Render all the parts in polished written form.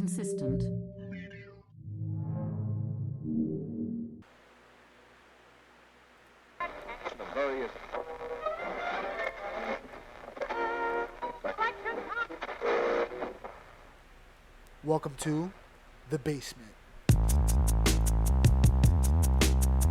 consistent. Welcome to The Basement.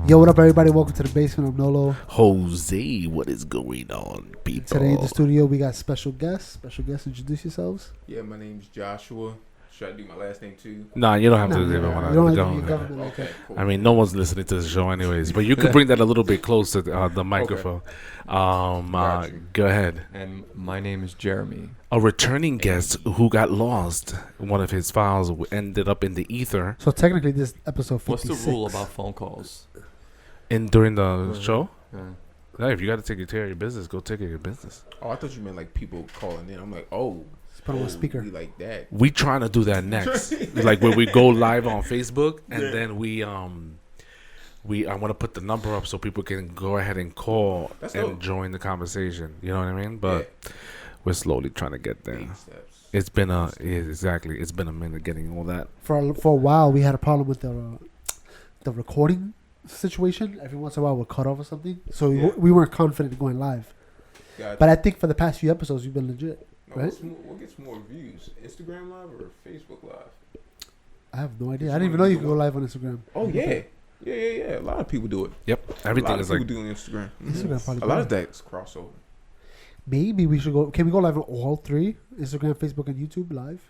Yo, what up, everybody? Welcome to The Basement. I'm Nolo. Jose, what is going on, people? Today in the studio, we got special guests. Special guests, introduce yourselves. Yeah, my name's Joshua. Should I do my last name too? Nah, you don't have to Nah, do you it when I don't have to go. be a government like Okay, that. cool. I mean, no one's listening to the show anyways, but you could bring that a little bit closer to the microphone. Got you. Go ahead. And my name is Jeremy. A returning guest who got lost. One of his files ended up in the ether So technically, this is episode 56. What's the rule about phone calls? during the show. Yeah. Yeah, if you got to take care of your business, go take care of your business. Oh, I thought you meant like people calling in. I'm like, oh, Let's put on a speaker. we like that. We trying to do that next, like where we go live on Facebook, and then I want to put the number up so people can go ahead and call That's and dope. join the conversation. You know what I mean? But we're slowly trying to get there. Baby steps. It's been exactly. It's been a minute getting all that. For a while, we had a problem with the recording situation. Every once in a while, we'll cut off or something. So we weren't confident in going live. Gotcha. But I think for the past few episodes, we've been legit. No, right? what gets more views? Instagram Live or Facebook Live? I have no idea. I didn't even know you could go live on Instagram. Oh, yeah. Yeah. A lot of people do it. Yep. A Everything lot is of like. people do on Instagram. Instagram probably A lot of better. that's crossover. Maybe we should go. Can we go live on all three? Instagram, Facebook, and YouTube live?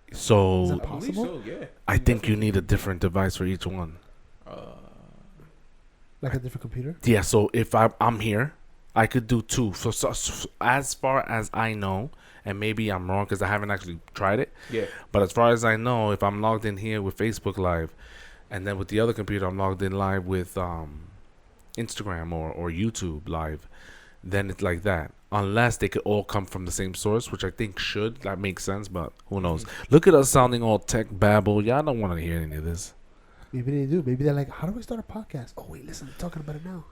Is So that I believe possible? so, yeah. I think you need a different device for each one. Like a different computer? Yeah. So if I'm here, I could do two. So as far as I know, and maybe I'm wrong because I haven't actually tried it. Yeah. But as far as I know, if I'm logged in here with Facebook Live, and then with the other computer I'm logged in live with Instagram or YouTube Live, then it's like that. Unless they could all come from the same source, which I think should. That makes sense, but who knows? Look at us sounding all tech babble. Y'all don't want to hear any of this. Maybe they do. Maybe they're like, how do I start a podcast? Oh, wait, listen, I'm talking about it now.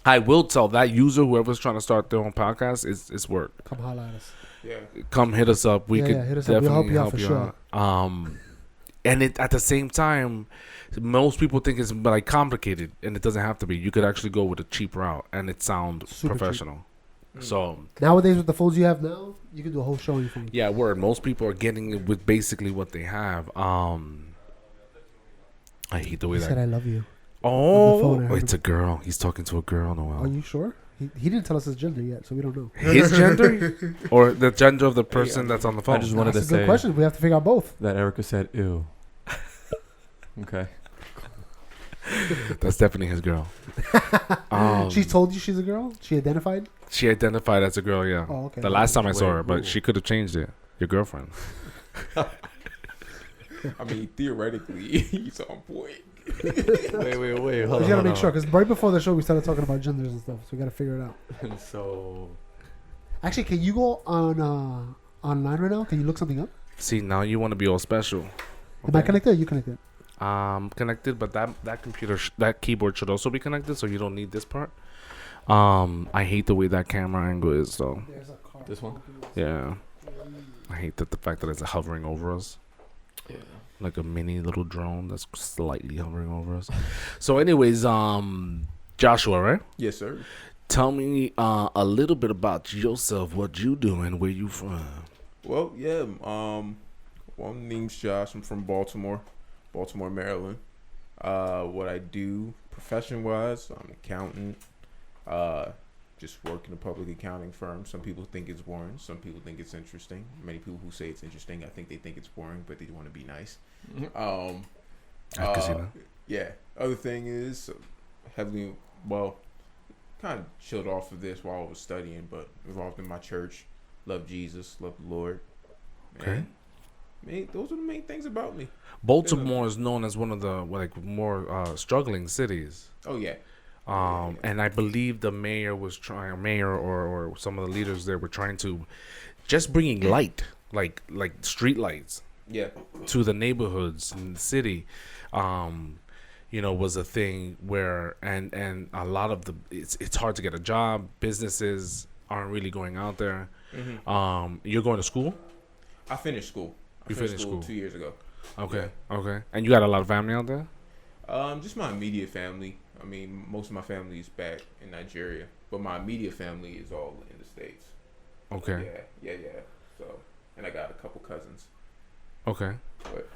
I will tell that user, whoever's trying to start their own podcast, it's work. Come holla at us. Yeah. Come hit us up. We Yeah, could yeah, hit us up. We'll definitely help you out for out. And it at the same time, most people think it's like complicated, and it doesn't have to be. You could actually go with a cheap route, and it sound Super cheap. professional. So Nowadays, with the phones you have now, you can do a whole show on your phone. yeah, word. Most people are getting it with basically what they have. I hate the way He said, that. I love you. Oh, phone, I heard it's a girl. He's talking to a girl. Are Noel. you sure? He didn't tell us his gender yet, so we don't know. His gender or the gender of the person that's on the phone? I just wanted That's to a good say question. We have to figure out both. that Erica said, ew. Okay. That's definitely his girl. She told you she's a girl? She identified? She identified as a girl, yeah. Oh, okay. The last time I saw Wait, her, but who? she could have changed it. Your girlfriend. I mean, theoretically, he's on point. wait. Hold We on. gotta hold make on. sure, because right before the show, we started talking about genders and stuff, so we gotta figure it out. And so, Actually, can you go on online right now? Can you look something up? See, now you want to be all special. Am I connected or you connected? Connected, but that computer, that keyboard should also be connected, so you don't need this part. I hate the way that camera angle is, though. There's a car. This one? Yeah. I hate that the fact that it's hovering over us. yeah. Like a mini little drone that's slightly hovering over us. So anyways, Joshua, right? Yes, sir. Tell me a little bit about yourself, what you doing, where you from. Well, yeah. Well, my name's Josh. I'm from Baltimore, Maryland. What I do profession-wise, I'm an accountant. Just work in a public accounting firm. Some people think it's boring. Some people think it's interesting. Many people who say it's interesting, I think they think it's boring, but they want to be nice. I can see that. Yeah. Other thing is heavily, well, kind of chilled off of this while I was studying, but involved in my church. Love Jesus, love the Lord. Okay. Those are the main things about me. Baltimore is known as one of the more struggling cities. Oh yeah. And I believe the mayor was trying, or some of the leaders there were trying to just bringing light, like street lights, Yeah. to the neighborhoods in the city. Was a thing where and a lot of it's hard to get a job. Businesses aren't really going out there. Mm-hmm. You're going to school? I finished school. You finished school 2 years ago. Okay. Okay. And you got a lot of family out there? Just my immediate family. I mean, most of my family is back in Nigeria, but my immediate family is all in the States. Okay. Yeah. So, and I got a couple cousins. Okay. But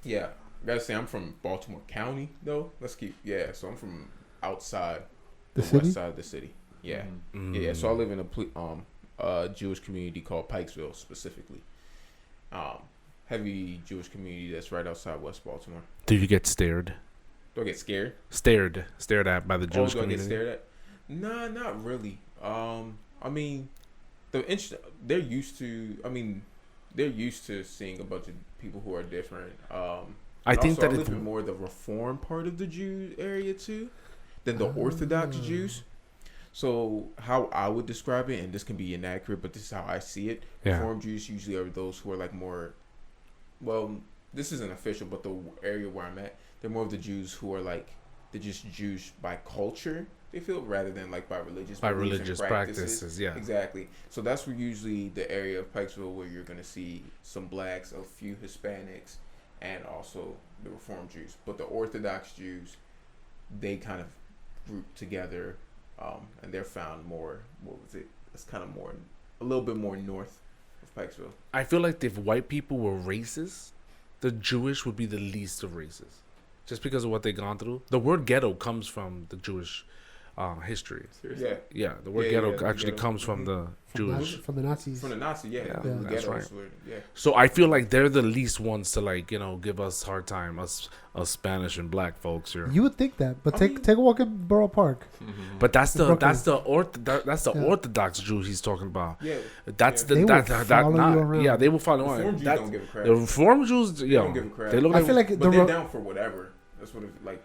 yeah, I gotta say I'm from Baltimore County though. So I'm from outside The west city? side of the city. Yeah. Mm. Yeah. So I live in a Jewish community called Pikesville specifically. Heavy Jewish community that's right outside West Baltimore. Do you get stared? Do I get scared? Stared at by the Jewish do I community? get stared at? Nah, not really. I mean, they're used to. I mean, they're used to seeing a bunch of people who are different. I think that I it's live in more the Reform part of the Jew area too, than the Orthodox Jews. So how I would describe it, and this can be inaccurate, but this is how I see it. Yeah. Reform Jews usually are those who are like more. Well, this isn't official, but the area where I'm at, they're more of the Jews who are like they're just Jewish by culture. They feel rather than like by religious practices. Yeah. Exactly. So that's where usually the area of Pikesville where you're gonna see some blacks, a few Hispanics, and also the Reform Jews. But the Orthodox Jews, they kind of group together, and they're found more. What was it? It's kind of more, a little bit more north of Pikesville. I feel like if white people were racist, the Jewish would be the least of racists, just because of what they've gone through. The word ghetto comes from the Jewish history. Seriously? Yeah, the word Yeah, ghetto the actually ghetto. comes from the Jewish. From the Nazis. From the Nazi, Yeah, the that's ghettos right. were- yeah. So I feel like they're the least ones to like give us hard time, us Spanish and black folks here. You would think that, but I take mean- take a walk in Borough Park. But that's the Brooklyn. that's the Yeah. Orthodox Jew he's talking about. Yeah. That's Yeah. the They will that follow you not around. yeah they will follow Reform on. Jews That don't give a crap. the Reform Jews They yo don't give a crap. they look I like feel like But the they're ro- down for whatever. That's what it's like.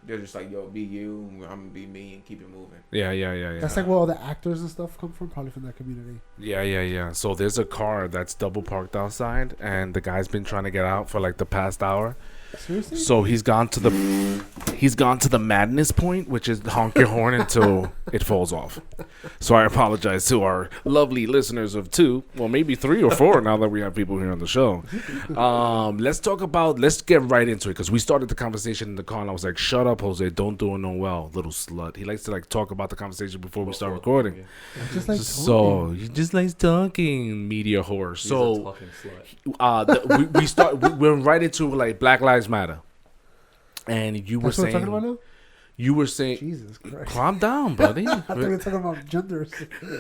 They're just like, yo, be you, I'm gonna be me, and keep it moving. yeah. That's like where all the actors and stuff come from, probably from that community. Yeah. So there's a car that's double parked outside, and the guy's been trying to get out for like the past hour. Seriously? So he's gone to the madness point, which is honk your horn until it falls off. So I apologize to our lovely listeners of 2, well maybe 3 or 4 now that we have people here on the show. Let's get right into it because we started the conversation in the car and I was like, "Shut up, Jose! Don't do it no well, little slut." He likes to like talk about the conversation before we start recording. Just like So he just likes talking, media whore. He's a So talking slut. we went right into like Black Lives Matter, and you were That's what we're talking about saying now? you were saying, Jesus Christ. calm down, buddy. I thought we were talking about genders.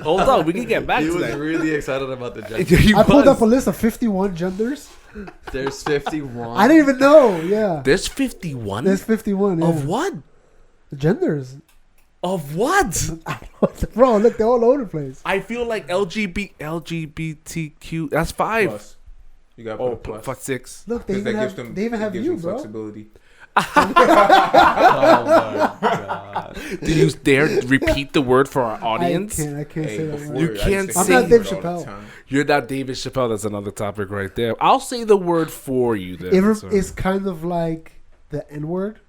Hold on, we can get back He to was that. really excited about the gender. He I pulled was. up a list of 51 genders. There's 51. I didn't even know. Yeah. There's 51 There's 51. Yeah. of what? Genders. Of what? Bro, look, they're all over the place. I feel like LGBTQ. That's 5. Plus, you got Oh, plus. fuck 6. Look, they 'Cause even that gives have, them, they even it have gives you, them bro. flexibility. Oh my god. Did you dare repeat the word for our audience? I can't Hey, say that before, word. You I used can't to say- say I'm not Dave it all the Chappelle. time. You're not David Chappelle. That's another topic right there. I'll say the word for you then. It's kind of like the N word,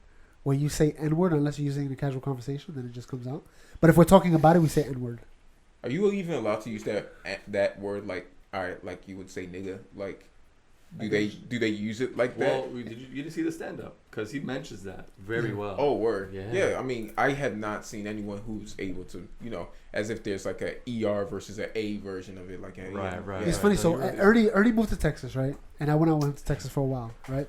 where you say N word unless you're using it in a casual conversation, then it just comes out. But if we're talking about it, we say N word. Are you even allowed to use that word like, all right, like you would say nigga? Like, do they use it like that? Well, you didn't see the stand up because he mentions that very well. Oh, word. Yeah. Yeah, I mean, I had not seen anyone who's able to, as if there's like a ER versus an A version of it. Like, Right. It's Yeah, funny. no, So you're right. Ernie moved to Texas, right? And I went to Texas for a while, right?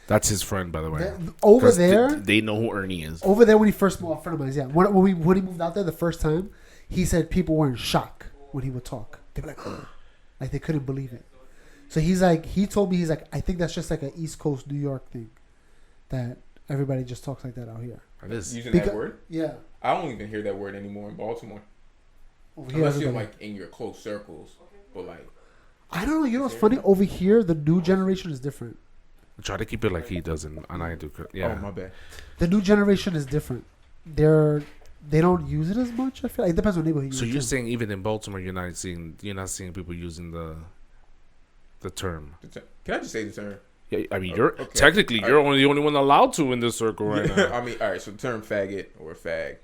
That's his friend, by the way. Over 'Cause there, they know who Ernie is. over there when he first moved, a friend of mine, yeah. When he moved out there the first time, he said people were in shock when he would talk. They were like they couldn't believe it. So he told me, I think that's just like an East Coast New York thing, that everybody just talks like that out here. It is. using Because- that word. Yeah. I don't even hear that word anymore in Baltimore, Over here, unless you're everybody- like in your close circles. But like, I don't know. You know what's funny? Over here, the new generation is different. Try to keep it like he does, and I do. Yeah. oh my bad. The new generation is different. They don't use it as much. I feel like it depends on neighborhood. So you're saying even in Baltimore, you're not seeing people using the term. Can I just say the term? Yeah, I mean, you're Okay. technically you're only the only one allowed to in this circle right now. I mean, all right. So the term faggot or fag,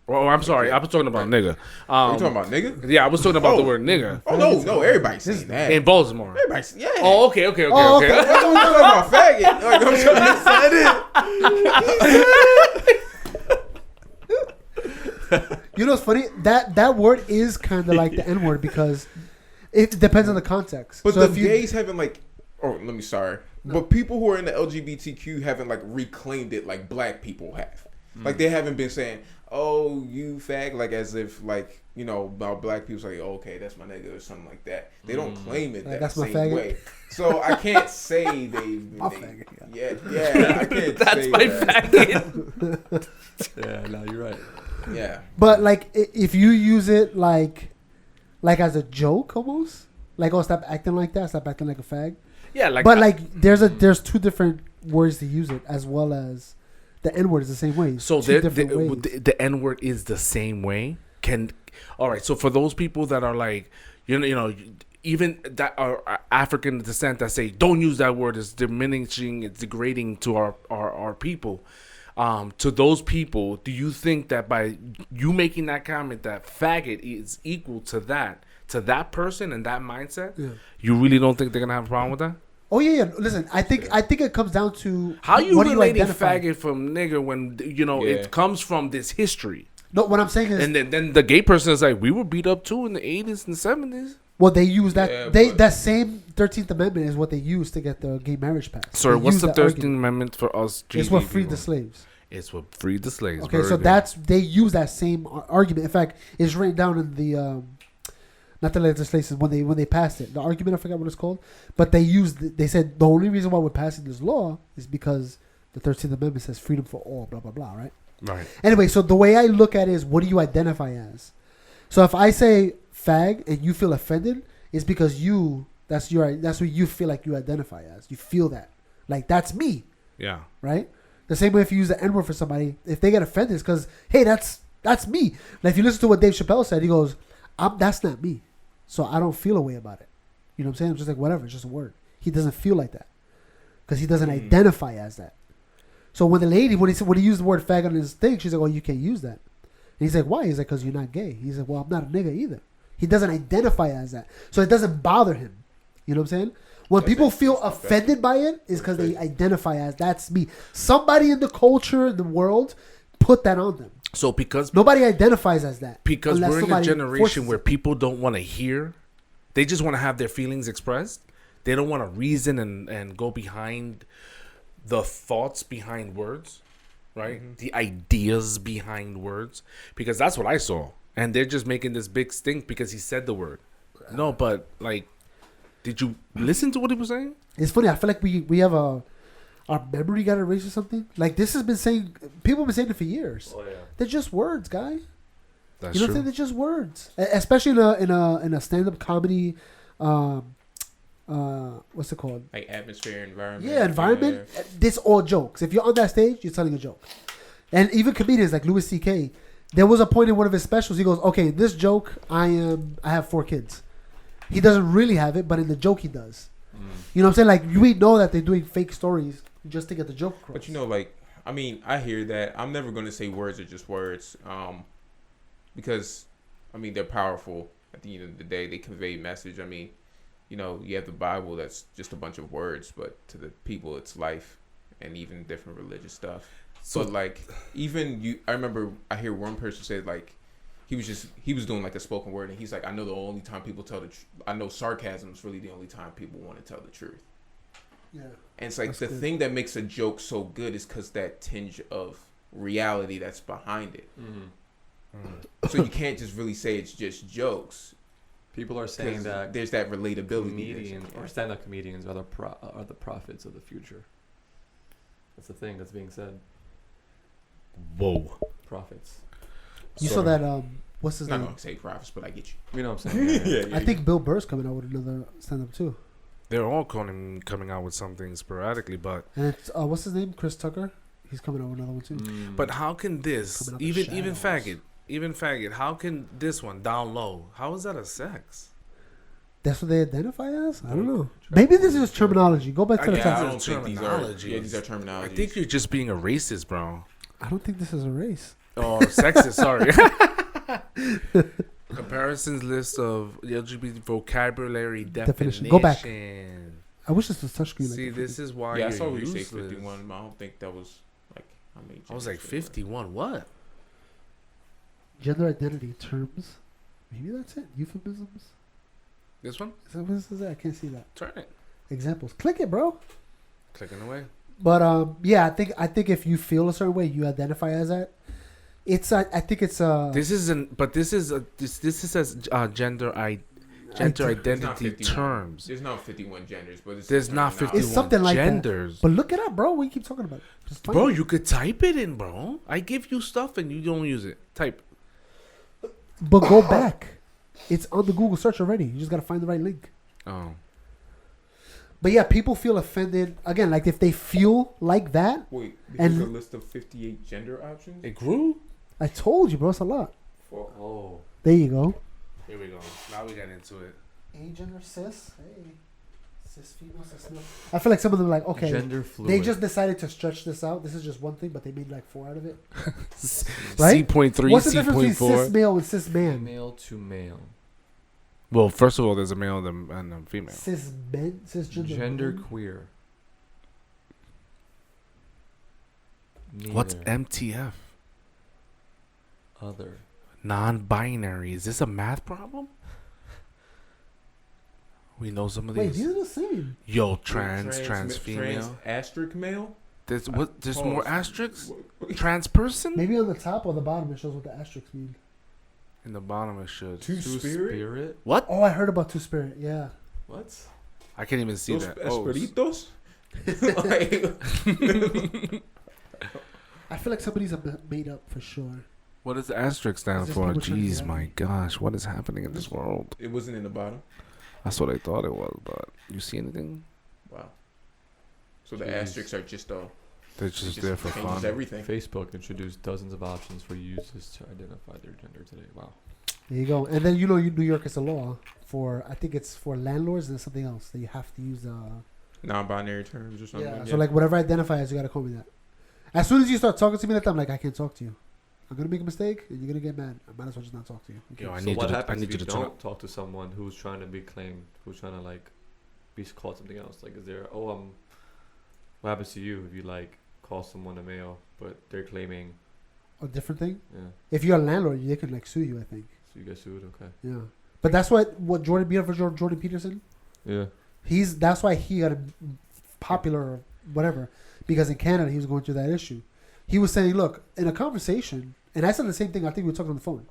Oh, I'm sorry. I was talking about nigga. You talking about nigga? Yeah, I was talking about the word nigga Oh no, everybody's saying that. in Baltimore. Everybody's yeah. Oh, okay. okay. What you talking about, faggot? Like, You know what's funny? That word is kind of like the N word because it depends on the context. But so the gays haven't like. Oh, let me sorry. No. But people who are in the LGBTQ haven't like reclaimed it like black people have. Like they haven't been saying, "Oh, you fag," like as if like about black people say, oh, "Okay, that's my nigga" or something like that. They don't claim it like, that same faggot. way. So I can't say they. Faggot, yeah, I can't. That's say my that. faggot. Yeah, no, you're right. Yeah, but like if you use it like as a joke almost, like stop acting like that, stop acting like a fag. Yeah, like. But like there's two different words to use it as well as. The N word is the same way. So the N word is the same way. All right. So for those people that are like, even that are African descent that say don't use that word, it's diminishing, it's degrading to our people. To those people, do you think that by you making that comment that faggot is equal to that person and that mindset, you really don't think they're gonna have a problem with that? Oh yeah. Listen, I think it comes down to how you relating identify? Faggot from nigger when it comes from this history. No, what I'm saying is, and then the gay person is like, we were beat up too in the 80s and 70s. Well, they use that that same 13th Amendment is what they use to get the gay marriage passed. Sorry, what's the 13th Amendment for us? It's what freed the slaves. It's what freed the slaves. Okay, so they use that same argument. In fact, it's written down in the. Not the legislation when they passed it. The argument, I forgot what it's called, but they said the only reason why we're passing this law is because the 13th Amendment says freedom for all, blah blah blah, right? Right. Anyway, so the way I look at it is, what do you identify as? So if I say fag and you feel offended, it's because that's what you feel like you identify as. You feel that like that's me. Yeah. Right. The same way if you use the N word for somebody, if they get offended, it's because hey, that's me. Like if you listen to what Dave Chappelle said, he goes, that's not me. So I don't feel a way about it. You know what I'm saying? I'm just like, whatever. It's just a word. He doesn't feel like that because he doesn't identify as that. So when the lady, when he used the word fag on his thing, she's like, oh, you can't use that. And he's like, why? He's like, because you're not gay. He's like, well, I'm not a nigga either. He doesn't identify as that. So it doesn't bother him. You know what I'm saying? When people feel offended by it, is because they identify as that's me. Somebody in the culture, in the world, put that on them. So because nobody identifies as that. Because we're in a generation where people don't want to hear. They just want to have their feelings expressed. They don't want to reason and go behind the thoughts behind words, right? Mm-hmm. The ideas behind words. Because that's what I saw. And they're just making this big stink because he said the word. No, but like, did you listen to what he was saying? It's funny. I feel like we have our memory got erased or something. Like this has been saying, people have been saying it for years. Oh, yeah. They're just words, guy. That's you know what I'm saying? They're just words. Especially in a stand-up comedy, what's it called? Like atmosphere, environment. Yeah, environment. Yeah. This all jokes. If you're on that stage, you're telling a joke. And even comedians like Louis C.K., there was a point in one of his specials, he goes, okay, this joke, I have 4 kids. He doesn't really have it, but in the joke he does. You know what I'm saying? Like, we know that they're doing fake stories just to get the joke across. But I hear that. I'm never going to say words are just words. Because, they're powerful. At the end of the day, they convey message. You have the Bible that's just a bunch of words, but to the people, it's life and even different religious stuff. So, but, I remember I hear one person say, he was doing a spoken word, and he's like, I know the only time people tell the truth. I know sarcasm is really the only time people want to tell the truth. Yeah. And it's like the thing that makes a joke so good is because that tinge of reality that's behind it. So you can't just really say it's just jokes. People are saying that there's that relatability. Comedians or stand-up comedians are the prophets of the future. That's the thing that's being said. Whoa. Prophets. You saw that, what's his name? I'm not going to say prophets, but I get you. You know what I'm saying? I think Bill Burr's coming out with another stand-up too. They're all coming out with something sporadically, but... And it's, what's his name? Chris Tucker? He's coming out with another one too. But how can this, even faggot, how can this one, down low, how is that a sex? That's what they identify as? I don't know. Maybe this is terminology. Go back to the text. I don't think these are terminology. I think you're just being a racist, bro. I don't think this is a race. Oh, sexist. Sorry. Comparisons list of LGBT vocabulary definition. Go back. I wish this was touchscreen. See, this is why Yeah, I you're saw where you say useless. 51. I don't think that was like how many. I was like genders there were. 51. What? Gender identity terms. Maybe that's it. Euphemisms. This one? Is that what this is? I can't see that. Turn it. Examples. Click it, bro. Clicking away. But yeah, I think if you feel a certain way, you identify as that. It's I think it's This isn't. But this is this is as gender identity 51. terms. There's not 51 genders, but it's There's not determined 51 It's something like that. genders. But look it up, bro. What you keep talking about? Just find Bro, it. you could type it in, bro. I give you stuff and you don't use it. Type. But go back. It's on the Google search already. You just gotta find the right link. Oh. But yeah, people feel offended again. Like if they feel like that, Wait, And- there's a list of 58 gender options. It grew? I told you, bro. It's a lot. Oh. There you go. Here we go. Now we get into it. Agender cis. Hey, cis female, cis male. I feel like some of them are like okay. Gender fluid. They just decided to stretch this out. This is just one thing, but they made like 4 out of it. Right? C.3, What's the difference between cis C.4. male and cis man? Male to male. Well, first of all, there's a male and a female. Cis men, cisgender. Gender men? queer. What's Neither. MTF? Other. Non-binary. Is this a math problem? We know some of Wait, these. these are the same. Yo, trans female. Trans asterisk male. There's what? There's more Pause. asterisks. Trans person. Maybe on the top or the bottom it shows what the asterisks mean. In the bottom it should. Two spirit. What? Oh, I heard about Two Spirit. Yeah. What? I can't even see Those that. Oh, esperitos. Like, I feel like somebody's made up for sure. what does the asterisk stand Is this for? people trying to Jeez, get my me? gosh, what is happening in this world? it wasn't in the bottom. That's what I thought it was, but you see anything? Wow. So the Jeez. asterisks are just They're just there for changes fun. everything. Facebook introduced dozens of options for users to identify their gender today. Wow. There you go. And then you know, New York is a law for I think it's for landlords and something else that you have to use. Non-binary terms or something. Yeah. So like whatever I identify as, you gotta call me that. As soon as you start talking to me like that, I'm like, I can't talk to you. I'm gonna make a mistake and you're gonna get mad. I might as well just not talk to you. Okay. Yo, I So need what you to. I happens need if you you to turn don't up. talk to someone who's trying to be claimed, who's trying to like be called something else? Like, is there? What happens to you if you like call someone a male, but they're claiming? A different thing. Yeah. If you're a landlord, they can like sue you. I think. So you get sued. Okay. Yeah. But that's what Jordan Peterson. Yeah. That's why he got popular or whatever, because in Canada he was going through that issue. He was saying, look, in a conversation, and I said the same thing. I think we were talking on the phone.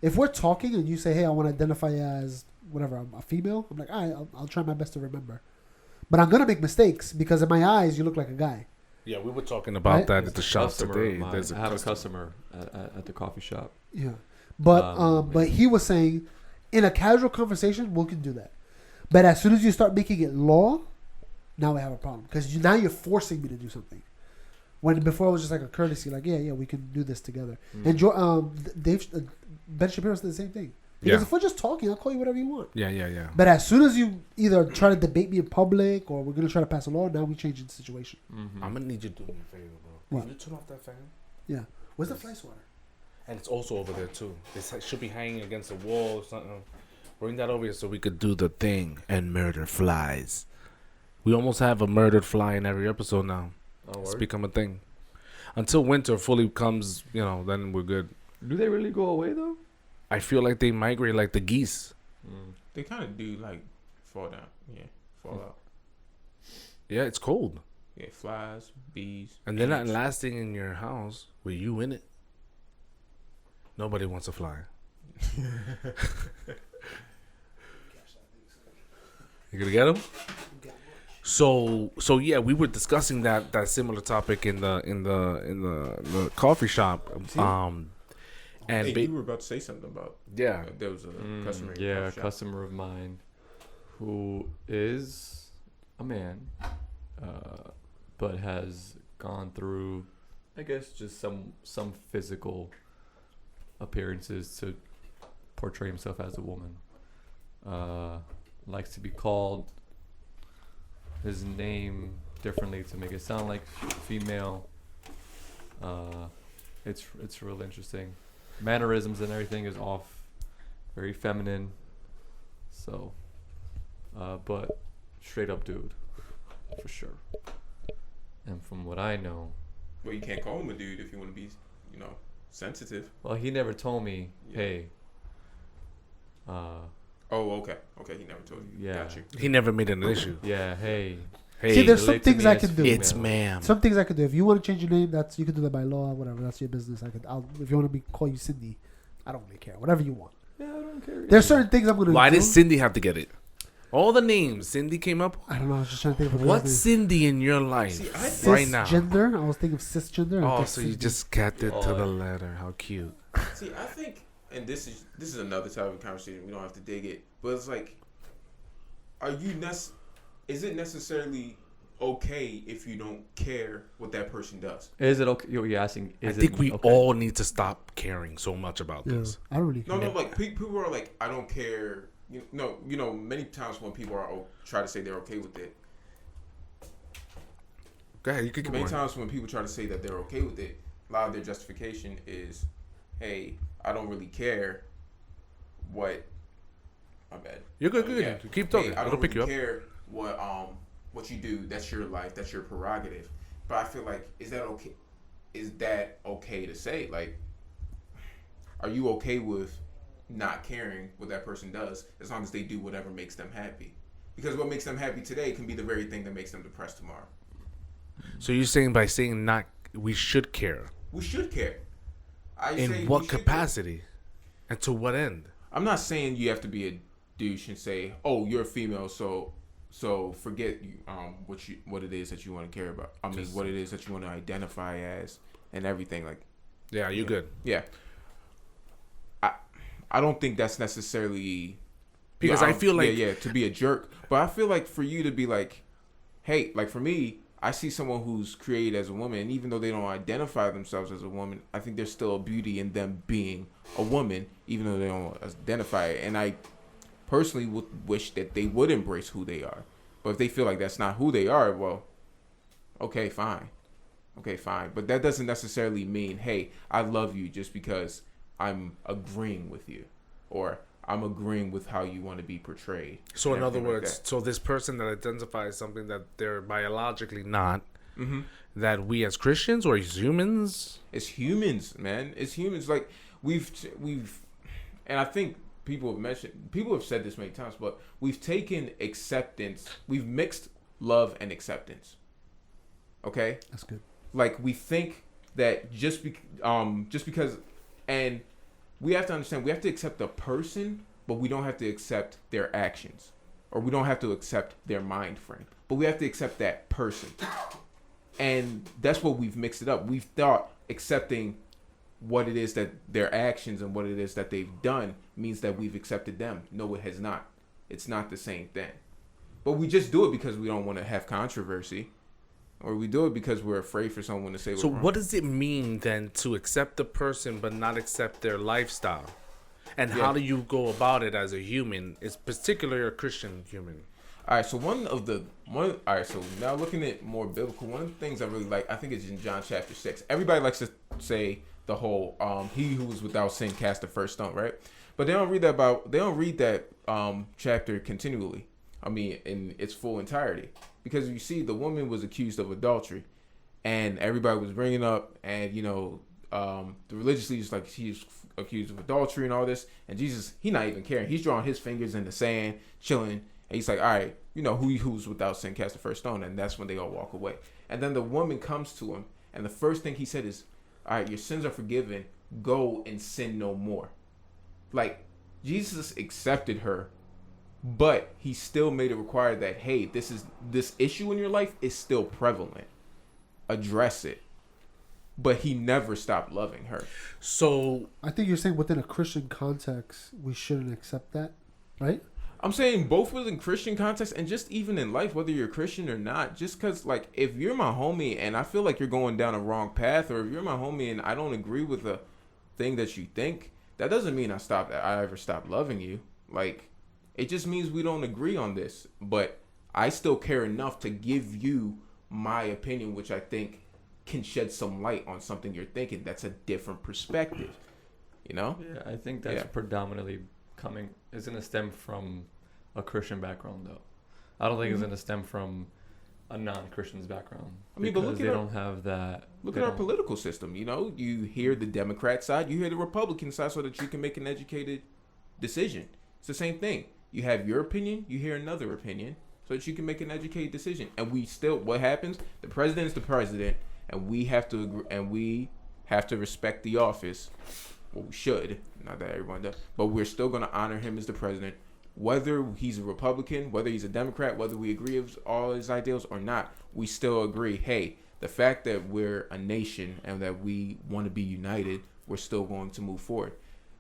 If we're talking and you say, hey, I want to identify as whatever, I'm a female, I'm like, all right, I'll try my best to remember. But I'm gonna make mistakes because in my eyes you look like a guy. Yeah, we were talking about Right? that at the shop Customer of today. mine. There's I have a customer at the coffee shop. Yeah. But he was saying, in a casual conversation, we can do that. But as soon as you start making it law, now we have a problem because now you're forcing me to do something. When before it was just like a courtesy, like yeah, we can do this together. And Ben Shapiro said the same thing. Because if we're just talking, I'll call you whatever you want. Yeah. But as soon as you either try to debate me in public or we're gonna try to pass a law, now we change the situation. Mm-hmm. I'm gonna need you to do me a favor, bro. What? Can you turn off that fan? Yeah. Where's the fly swatter? And it's also over there too. It should be hanging against the wall or something. Bring that over here so we could do the thing and murder flies. We almost have a murdered fly in every episode now. It's become a thing. Until winter fully comes, then we're good. Do they really go away though? I feel like they migrate like the geese. They kind of do like fall down. Yeah, fall out. Yeah, it's cold. Yeah, flies, bees. And they're not ants. lasting in your house with you in it. Nobody wants a fly. You gonna get them? So yeah, we were discussing that similar topic in the coffee shop. And Hey, you were about to say something about yeah, there was a customer. in Yeah, your a coffee shop. customer of mine who is a man, but has gone through, I guess, just some physical appearances to portray himself as a woman. Likes to be called his name differently to make it sound like female. It's real interesting. Mannerisms and everything is off, very feminine. So, but straight up dude, for sure. And from what I know, Well, you can't call him a dude if you want to be, sensitive. well, he never told me, Yeah. hey. Oh, okay. Okay, he never told you. Yeah. Got you. He never made it an issue. Yeah, hey. Hey, See, there's some relate to things me I as can do. female. it's ma'am. Some things I could do. If you want to change your name, you can do that by law, whatever. That's your business. If you want to call you Cindy, I don't really care. Whatever you want. Yeah, I don't care. There's certain things I'm gonna Why do. did Cindy have to get it? All the names Cindy came up. I don't know. I was just trying to think of a What's girl's Cindy in your life See, I- name. right now? Cisgender. I was thinking of cisgender. I Oh, think so you Cindy. just kept it to the Oh. letter. How cute. See, I think, and this is another type of conversation. We don't have to dig it, but it's like, is it necessarily okay if you don't care what that person does? Is it okay? You're asking, I is think it we okay? all need to stop caring so much about Yeah, this. I don't really care. No, like people are like, I don't care. Many times when people try to say they're okay with it, Go ahead, you can keep many going. times when people try to say that they're okay with it, a lot of their justification is, hey, I don't really care what. My bad. You're good, good. Yeah. Keep talking. Hey, I It'll don't pick really you up. care what you do. That's your life. That's your prerogative. But I feel like, is that okay? Is that okay to say? Like, are you okay with not caring what that person does as long as they do whatever makes them happy? Because what makes them happy today can be the very thing that makes them depressed tomorrow. So you're saying by saying not, we should care. We should care. I say In we what should care. capacity? And to what end? I'm not saying you have to be a douche and say, "Oh, you're a female, so forget what it is that you want to care about. I mean, what it is that you want to identify as and everything." Like, Yeah, you good. yeah. I don't think that's necessarily Because I feel like to be a jerk. But I feel like for you to be like, hey, like for me, I see someone who's created as a woman, and even though they don't identify themselves as a woman, I think there's still a beauty in them being a woman, even though they don't identify it. And I personally would wish that they would embrace who they are. But if they feel like that's not who they are, well, okay, fine. But that doesn't necessarily mean, hey, I love you just because I'm agreeing with you, or I'm agreeing with how you want to be portrayed. So and in other everything like words, that. so this person that identifies something that they're biologically not, Mm-hmm. that we as Christians or as humans, It's humans, man. It's humans. Like we've, and I think people have said this many times, but we've taken acceptance. We've mixed love and acceptance. Okay, That's good. like we think that just because, and we have to understand we have to accept the person, but we don't have to accept their actions, or we don't have to accept their mind frame, but we have to accept that person. And that's what we've mixed it up. We've thought accepting what it is that their actions and what it is that they've done means that we've accepted them. No, it has not. It's not the same thing. But we just do it because we don't want to have controversy, or we do it because we're afraid for someone to say. so we're wrong. what does it mean then to accept the person but not accept their lifestyle? And how do you go about it as a human, is particularly a Christian human? All right, so all right, so now looking at more biblical, one of the things I really like, I think it's in John chapter 6. Everybody likes to say the whole he who was without sin cast the first stone, right? But they don't read that chapter continually. I mean, in its full entirety, because you see the woman was accused of adultery, and everybody was bringing up, and the religious leaders like she's accused of adultery and all this, and Jesus, he not even caring. He's drawing his fingers in the sand, chilling. And he's like, all right, who's without sin cast the first stone. And that's when they all walk away. And then the woman comes to him. And the first thing he said is, all right, your sins are forgiven. Go and sin no more. Like, Jesus accepted her, but he still made it required that, hey, this issue in your life is still prevalent. Address it. But he never stopped loving her. So I think you're saying within a Christian context, we shouldn't accept that, right? I'm saying both within Christian context and just even in life, whether you're Christian or not, just because, like, if you're my homie and I feel like you're going down a wrong path, or if you're my homie and I don't agree with a thing that you think, that doesn't mean I ever stop loving you. Like, it just means we don't agree on this, but I still care enough to give you my opinion, which I think can shed some light on something you're thinking that's a different perspective. You know? Yeah, I think that's predominantly is going to stem from a Christian background, though. I don't think it's going to stem from a non-Christian's background. I mean, but they don't have that. Look at our political system. You know, you hear the Democrat side, you hear the Republican side, so that you can make an educated decision. It's the same thing. You have your opinion, you hear another opinion, so that you can make an educated decision. And what happens? The president is the president, and we have to agree, and we have to respect the office. Well, we should. Not that everyone does, but we're still going to honor him as the president, whether he's a Republican, whether he's a Democrat, whether we agree with all his ideals or not. We still agree. Hey, the fact that we're a nation and that we want to be united, we're still going to move forward.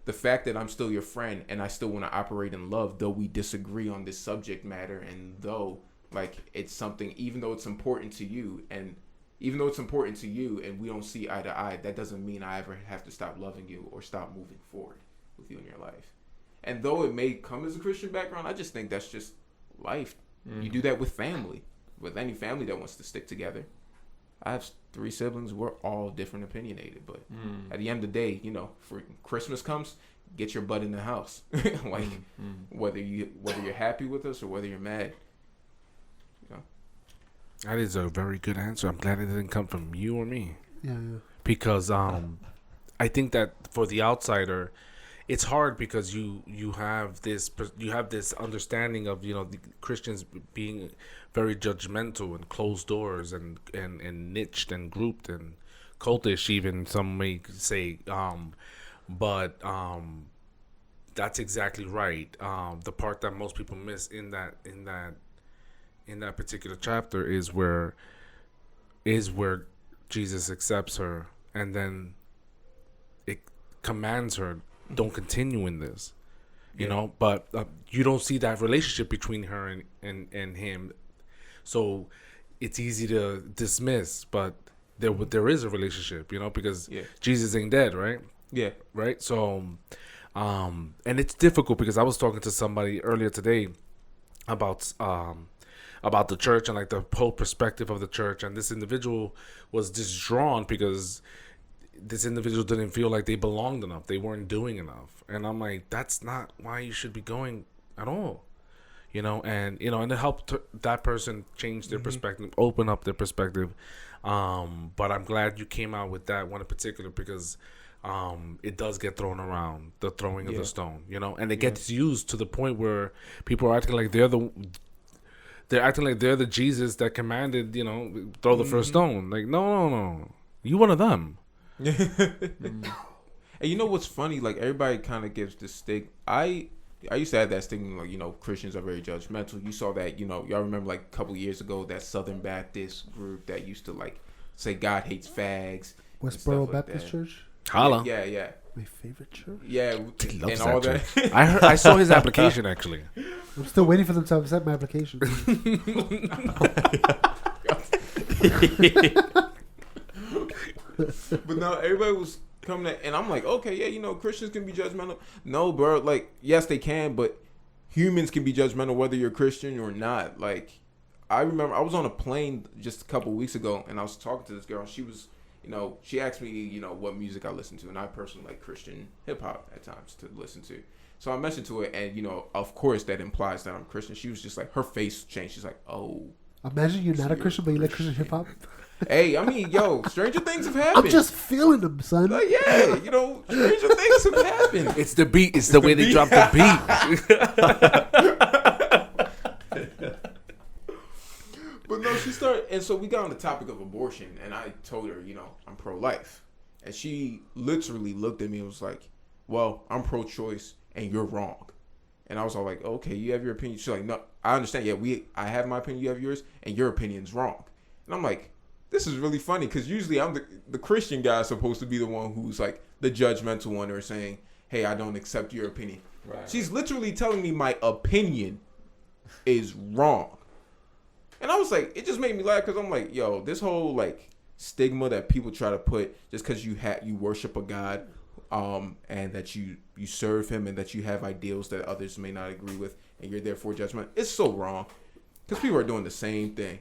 The fact that I'm still your friend and I still want to operate in love, though we disagree on this subject matter, and though like it's something, even though it's important to you, and even though it's important to you and we don't see eye to eye, that doesn't mean I ever have to stop loving you or stop moving forward with you in your life. And though it may come as a Christian background, I just think that's just life. You do that with family, with any family that wants to stick together. I have 3 siblings. We're all different opinionated, but at the end of the day, you know, for Christmas comes, get your butt in the house. Like whether you're happy with us or whether you're mad. You know? That is a very good answer. I'm glad it didn't come from you or me. Yeah. Because I think that for the outsider, it's hard because you have this understanding of, you know, the Christians being very judgmental and closed doors and niched and grouped and cultish, even some may say, but that's exactly right. The part that most people miss in that particular chapter is where Jesus accepts her and then it commands her, don't continue in this, you know, but you don't see that relationship between her and him, so it's easy to dismiss, but there is a relationship, you know, because Jesus ain't dead, right? Right. So and it's difficult because I was talking to somebody earlier today about the church and like the whole perspective of the church, and this individual was distraught because this individual didn't feel like they belonged enough. They weren't doing enough. And I'm like, that's not why you should be going at all. You know, and it helped that person change their perspective, open up their perspective. But I'm glad you came out with that one in particular because it does get thrown around, the throwing of the stone, you know, and it gets used to the point where people are acting like they're the Jesus that commanded, you know, throw the first stone. Like, no. You one of them. And you know what's funny? Like, everybody kind of gives this stigma. I used to have that stigma, like, you know, Christians are very judgmental. You saw that, you know, y'all remember like a couple years ago, that Southern Baptist group that used to like say God hates fags. Westboro Baptist Church. Holla. Yeah. My favorite church. Yeah, He loves and that all church. that. I saw his application actually. I'm still waiting for them to accept my application. But no, everybody was coming at, and I'm like, okay, yeah, you know, Christians can be judgmental. No, bro, like, yes, they can, but humans can be judgmental whether you're Christian or not. Like, I remember I was on a plane just a couple weeks ago, and I was talking to this girl. She was, you know, she asked me, you know, what music I listen to, and I personally like Christian hip hop at times to listen to. So I mentioned to her, and, you know, of course that implies that I'm Christian. She was just like, her face changed. She's like, oh. Imagine you're not a Christian, but you like Christian hip hop. Hey, I mean, yo, stranger things have happened. I'm just feeling them, son. Like, yeah, you know, stranger things have happened. It's the beat. It's the way they drop the beat. But no, she started, and so we got on the topic of abortion, and I told her, you know, I'm pro-life. And she literally looked at me and was like, well, I'm pro-choice, and you're wrong. And I was all like, okay, you have your opinion. She's like, no, I understand. Yeah, I have my opinion, you have yours, and your opinion's wrong. And I'm like, this is really funny, because usually I'm the Christian guy supposed to be the one who's like the judgmental one, or saying, hey, I don't accept your opinion. Right. She's literally telling me my opinion is wrong. And I was like, it just made me laugh, because I'm like, yo, this whole like stigma that people try to put just because you worship a God, and that you serve him, and that you have ideals that others may not agree with, and you're therefore judgmental. It's so wrong, because people are doing the same thing.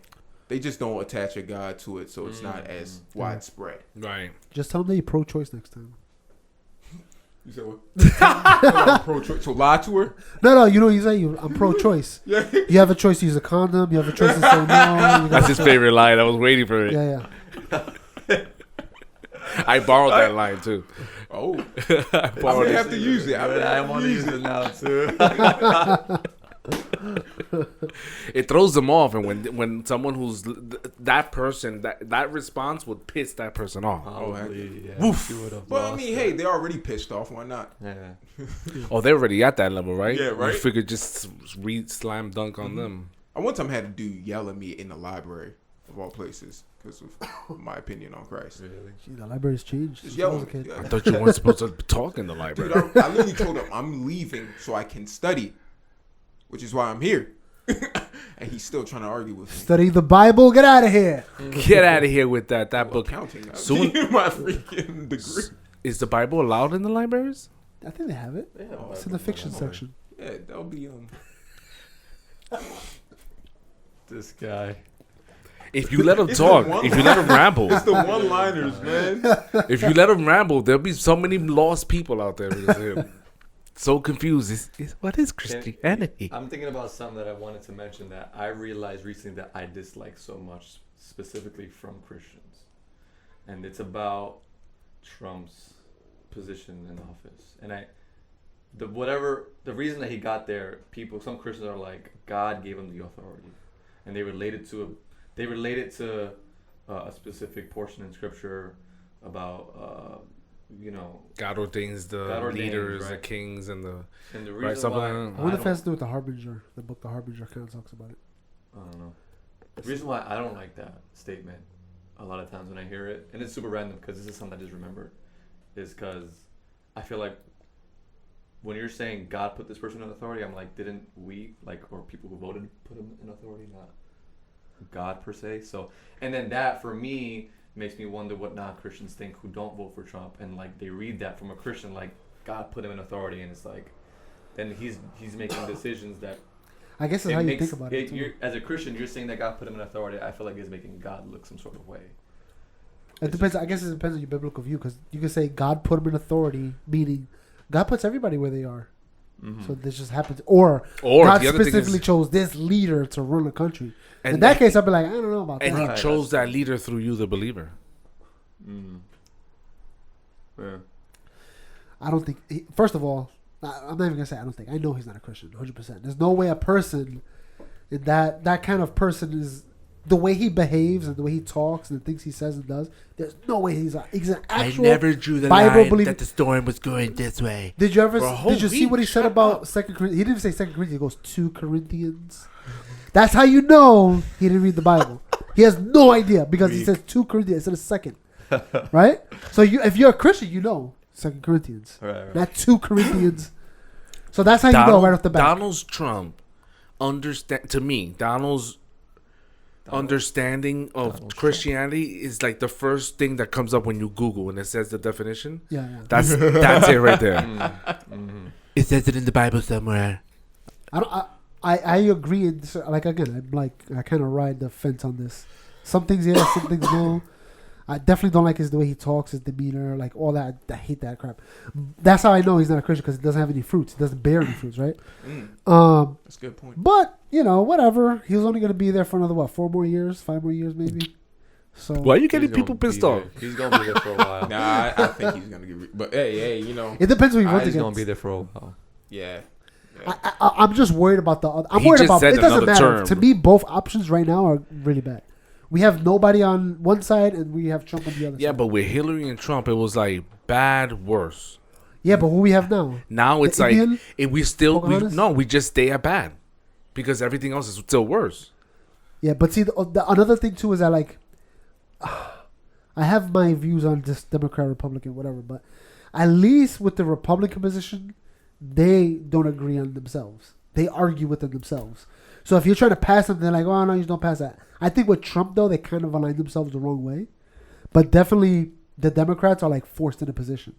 They just don't attach a God to it, so it's not as widespread. Right. Just tell them that you're pro-choice next time. You said what? I'm pro-choice. So lie to her? No, you know what you say? I'm pro-choice. Yeah. You have a choice to use a condom. You have a choice to say no. That's his favorite line. I was waiting for it. Yeah. I borrowed that line too. Oh. I I'm borrowed going to it. have to use it. I want to use it now too. It throws them off, and when someone who's that person that response would piss that person off. Probably, yeah. Woof. She would've Well, I lost mean, it. hey, they're already pissed off. Why not? Yeah. Oh, they're already at that level, right? Yeah, right. You figure just read slam dunk on them. I one time had a dude yell at me in the library, of all places, because of my opinion on Christ. Really? Gee, the library's changed. Just Since I was yelling. a kid. Yeah. I thought you weren't supposed to talk in the library. Dude, I literally told him I'm leaving so I can study, which is why I'm here. And he's still trying to argue with me. Study the Bible. Get out of here. Get out of here with that book. Accounting. Soon- My freaking degree. Is the Bible allowed in the libraries? I think they have it. Yeah, It's in the fiction section. Yeah, that'll be This guy. If you let him It's talk, the one- if you let him ramble, It's the one-liners, man. if you let him ramble, there'll be so many lost people out there because of him. So confused. What is Christianity? I'm thinking about something that I wanted to mention that I realized recently that I dislike so much, specifically from Christians, and it's about Trump's position in office. And the reason that he got there, some Christians are like, God gave him the authority, and they relate it to a specific portion in Scripture about God ordains the God ordains, leaders, the right. kings, and the and the right reason something. why I wonder if it has to do with the Harbinger. The book The Harbinger kind of talks about it. I don't know. The reason why I don't like that statement a lot of times when I hear it, and it's super random because this is something I just remembered, is because I feel like when you're saying God put this person in authority, I'm like, didn't we, or people who voted put him in authority, not God per se? So, and then that for me makes me wonder what non-Christians think who don't vote for Trump, and they read that from a Christian, like God put him in authority, and it's like, then he's making decisions that. I guess that's how you think about it. Too. As a Christian, you're saying that God put him in authority. I feel like it's making God look some sort of way. It depends. I guess it depends on your biblical view, because you can say God put him in authority, meaning God puts everybody where they are. Mm-hmm. So this just happens, or God the other thing specifically is- chose this leader to run the country. And in that case, I'd be like, I don't know about and that. he Right, chose that's that leader through you, the believer. Mm. Yeah. I don't think. First of all, I'm not even gonna say I don't think. I know he's not a Christian, 100%. There's no way a person that kind of person is the way he behaves and the way he talks and the things he says and does. There's no way he's an actual. drew the Bible line that the storm was going this way. Did you ever? For a whole Did you see what he week, said shut about up. 2 Corinthians? He didn't say 2 Corinthians. He goes 2 Corinthians. That's how you know he didn't read the Bible. He has no idea because he says 2 Corinthians instead of second. Right? So if you're a Christian, you know 2 Corinthians, Right. not 2 Corinthians. So that's how you know right off the bat. Donald Trump Donald's understanding of Donald Christianity is like the first thing that comes up when you Google and it says the definition. Yeah. That's it right there. Mm-hmm. It says it in the Bible somewhere. I agree. Like again, I kind of ride the fence on this. Some things yes, some things no. I definitely don't like the way he talks, his demeanor, like all that. I hate that crap. That's how I know he's not a Christian, because he doesn't have any fruits. He doesn't bear any fruits, right? That's a good point. But whatever. He was only going to be there for another 4 more years, 5 more years, maybe. So Why are you getting people pissed off? He's gonna be there for a while. Nah, I think he's gonna get. But hey, it depends who he runs He's gonna against. be there for a while. yeah. I'm just worried about the other. I'm He worried just about said it. Doesn't another matter term. to me. Both options right now are really bad. We have nobody on one side and we have Trump on the other Yeah, side. but with Hillary and Trump, it was like bad, worse. Yeah, but who we have now? Now it's The like Indian? we just stay at bad because everything else is still worse. Yeah, but see, the another thing too is that I have my views on this Democrat, Republican, whatever, but at least with the Republican position, they don't agree on themselves. They argue within themselves. So if you're trying to pass something, they're like, oh, no, you just don't pass that. I think with Trump, though, they kind of align themselves the wrong way. But definitely the Democrats are forced in a position.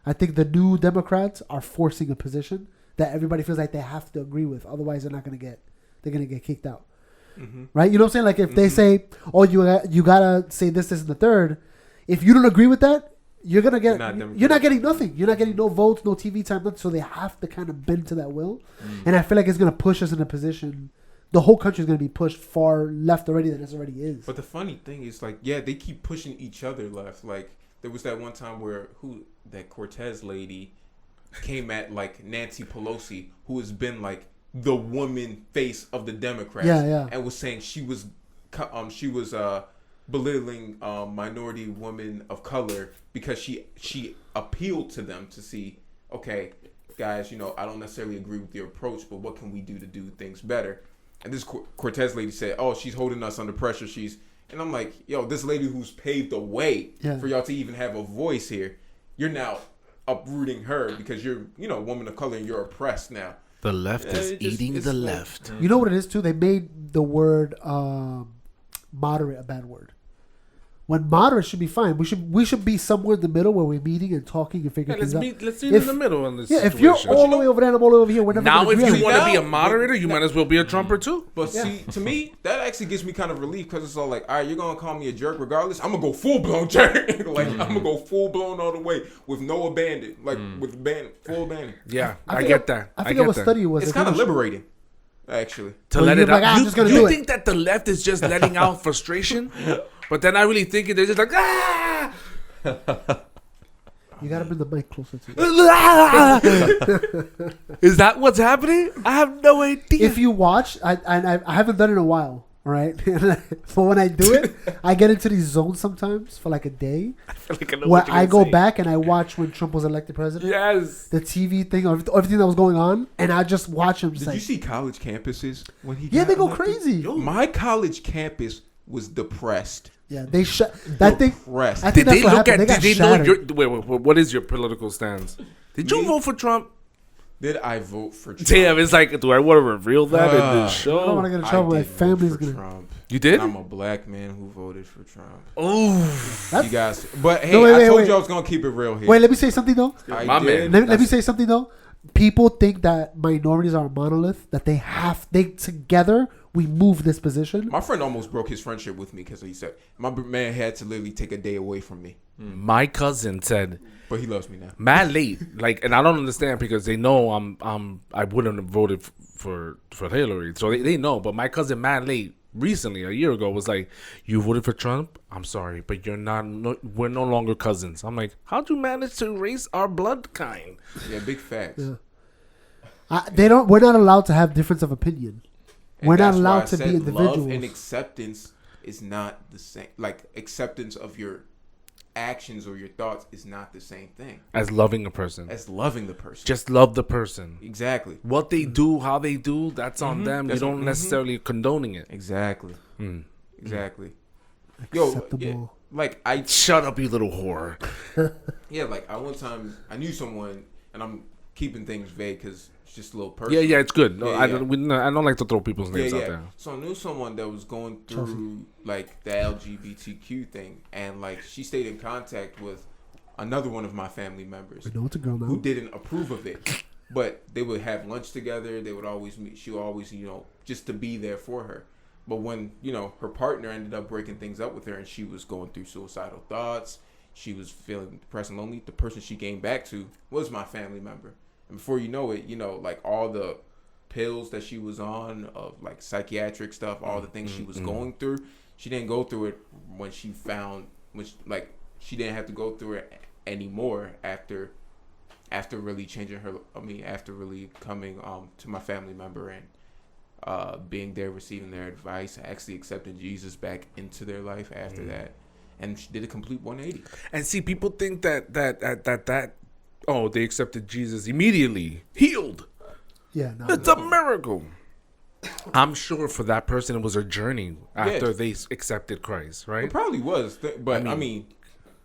I think the new Democrats are forcing a position that everybody feels like they have to agree with. Otherwise, they're going to get kicked out. right? You know what I'm saying? Like if they say, "Oh, you gotta say this, and the third," if you don't agree with that, you're not getting nothing. You're not getting no votes, no TV time, nothing. So they have to kind of bend to that will, and I feel like it's gonna push us in a position. The whole country is gonna be pushed far left already than it already is. But the funny thing is, like, yeah, they keep pushing each other left. Like there was that one time where that Cortez lady came at like Nancy Pelosi, who has been like the woman face of the Democrats, and was saying she was belittling minority women of color because she appealed to them to see, okay, guys, I don't necessarily agree with your approach, but what can we do to do things better? And this Cortez lady said, oh, she's holding us under pressure. And I'm like, yo, this lady who's paved the way for y'all to even have a voice here, you're now uprooting her because you're, a woman of color and you're oppressed now. The left is eating the left. You know what it is too? They made the word moderate a bad word. When moderate should be fine. We should be somewhere in the middle where we're meeting and talking and figuring things out. Let's meet in the middle in this situation. If you're all the way over there and I'm all the way over here, we're never now if you want to be a Now- moderator, you might as well be a Trumper too. But see, to me, that actually gives me kind of relief because it's all like, all right, you're going to call me a jerk regardless. I'm going to go full-blown jerk. Like, I'm going to go full-blown all the way with no abandon. Like, with full abandon. Yeah, I forget- get that. I forget what study it was. It's kind of liberating, actually. To Well, let you're it like, out. I'm just gonna You do it. think that the left is just letting out frustration? But then I really think they're just like, ah! You gotta bring the mic closer to you. Is that what's happening? I have no idea. If you watch, I haven't done it in a while. All right, but when I do it, I get into these zones sometimes for like a day, I feel like I know where what you're I gonna go say. back and I watch when Trump was elected president. Yes. The TV thing, everything that was going on, and I just watch him. Just Did like, you see college campuses when he yeah, got they go elected? crazy. My college campus was depressed. Yeah, they shut that thing. Depressed. I think Did they that's what look happened. at? They Did got they know shattered. your? Wait, what is your political stance? Did you Me? vote for Trump? Did I vote for Trump? Damn, it's like, do I want to reveal that in this I don't show? want to get in trouble. My did vote family's for gonna. Trump. You did? And I'm a black man who voted for Trump. Oh, That's- You guys, but hey, No, wait, I told wait. you I was gonna keep it real here. Wait, let me say something though. I My did. man. Let me say something though. People think that minorities are a monolith. That they together we move this position. My friend almost broke his friendship with me because he said my man had to literally take a day away from me, my cousin said, but he loves me now. "Mad late." Like, and I don't understand because they know I wouldn't have voted for Hillary, so they know. But my cousin, mad late, recently a year ago, was like, "You voted for Trump? I'm sorry, but you're not. We're no longer cousins." I'm like, "How'd you manage to erase our blood kind?" Yeah, big facts. Yeah. We're not allowed to have difference of opinion. And We're not that's why allowed I to be said individuals. Love and acceptance is not the same. Like acceptance of your actions or your thoughts is not the same thing As loving a person, as loving the person. just love the person. Exactly. What they do, how they do, that's on them. That's you don't on- necessarily condoning it. Exactly. Mm. Exactly. Acceptable. Yeah, like I Shut up, you little whore. like I one time I knew someone, and I'm keeping things vague because it's just a little personal. Yeah, it's good. No, Yeah, I yeah. don't like to throw people's names out there. So I knew someone that was going through like the LGBTQ thing, and like she stayed in contact with another one of my family members We know it's a girl who now. didn't approve of it, but they would have lunch together. They would always meet. She would always, just to be there for her. But when her partner ended up breaking things up with her, and she was going through suicidal thoughts, she was feeling depressed and lonely. The person she came back to was my family member. And before you know it, like all the pills that she was on of like psychiatric stuff, all the things she was going through, she didn't go through it when she found, she didn't have to go through it anymore after really changing her. After really coming to my family member and being there, receiving their advice, actually accepting Jesus back into their life after that. And she did a complete 180. And see, people think that oh, they accepted Jesus immediately, healed. Yeah, no. It's a miracle. I'm sure for that person it was a journey after they accepted Christ, It right? probably was, but I I mean,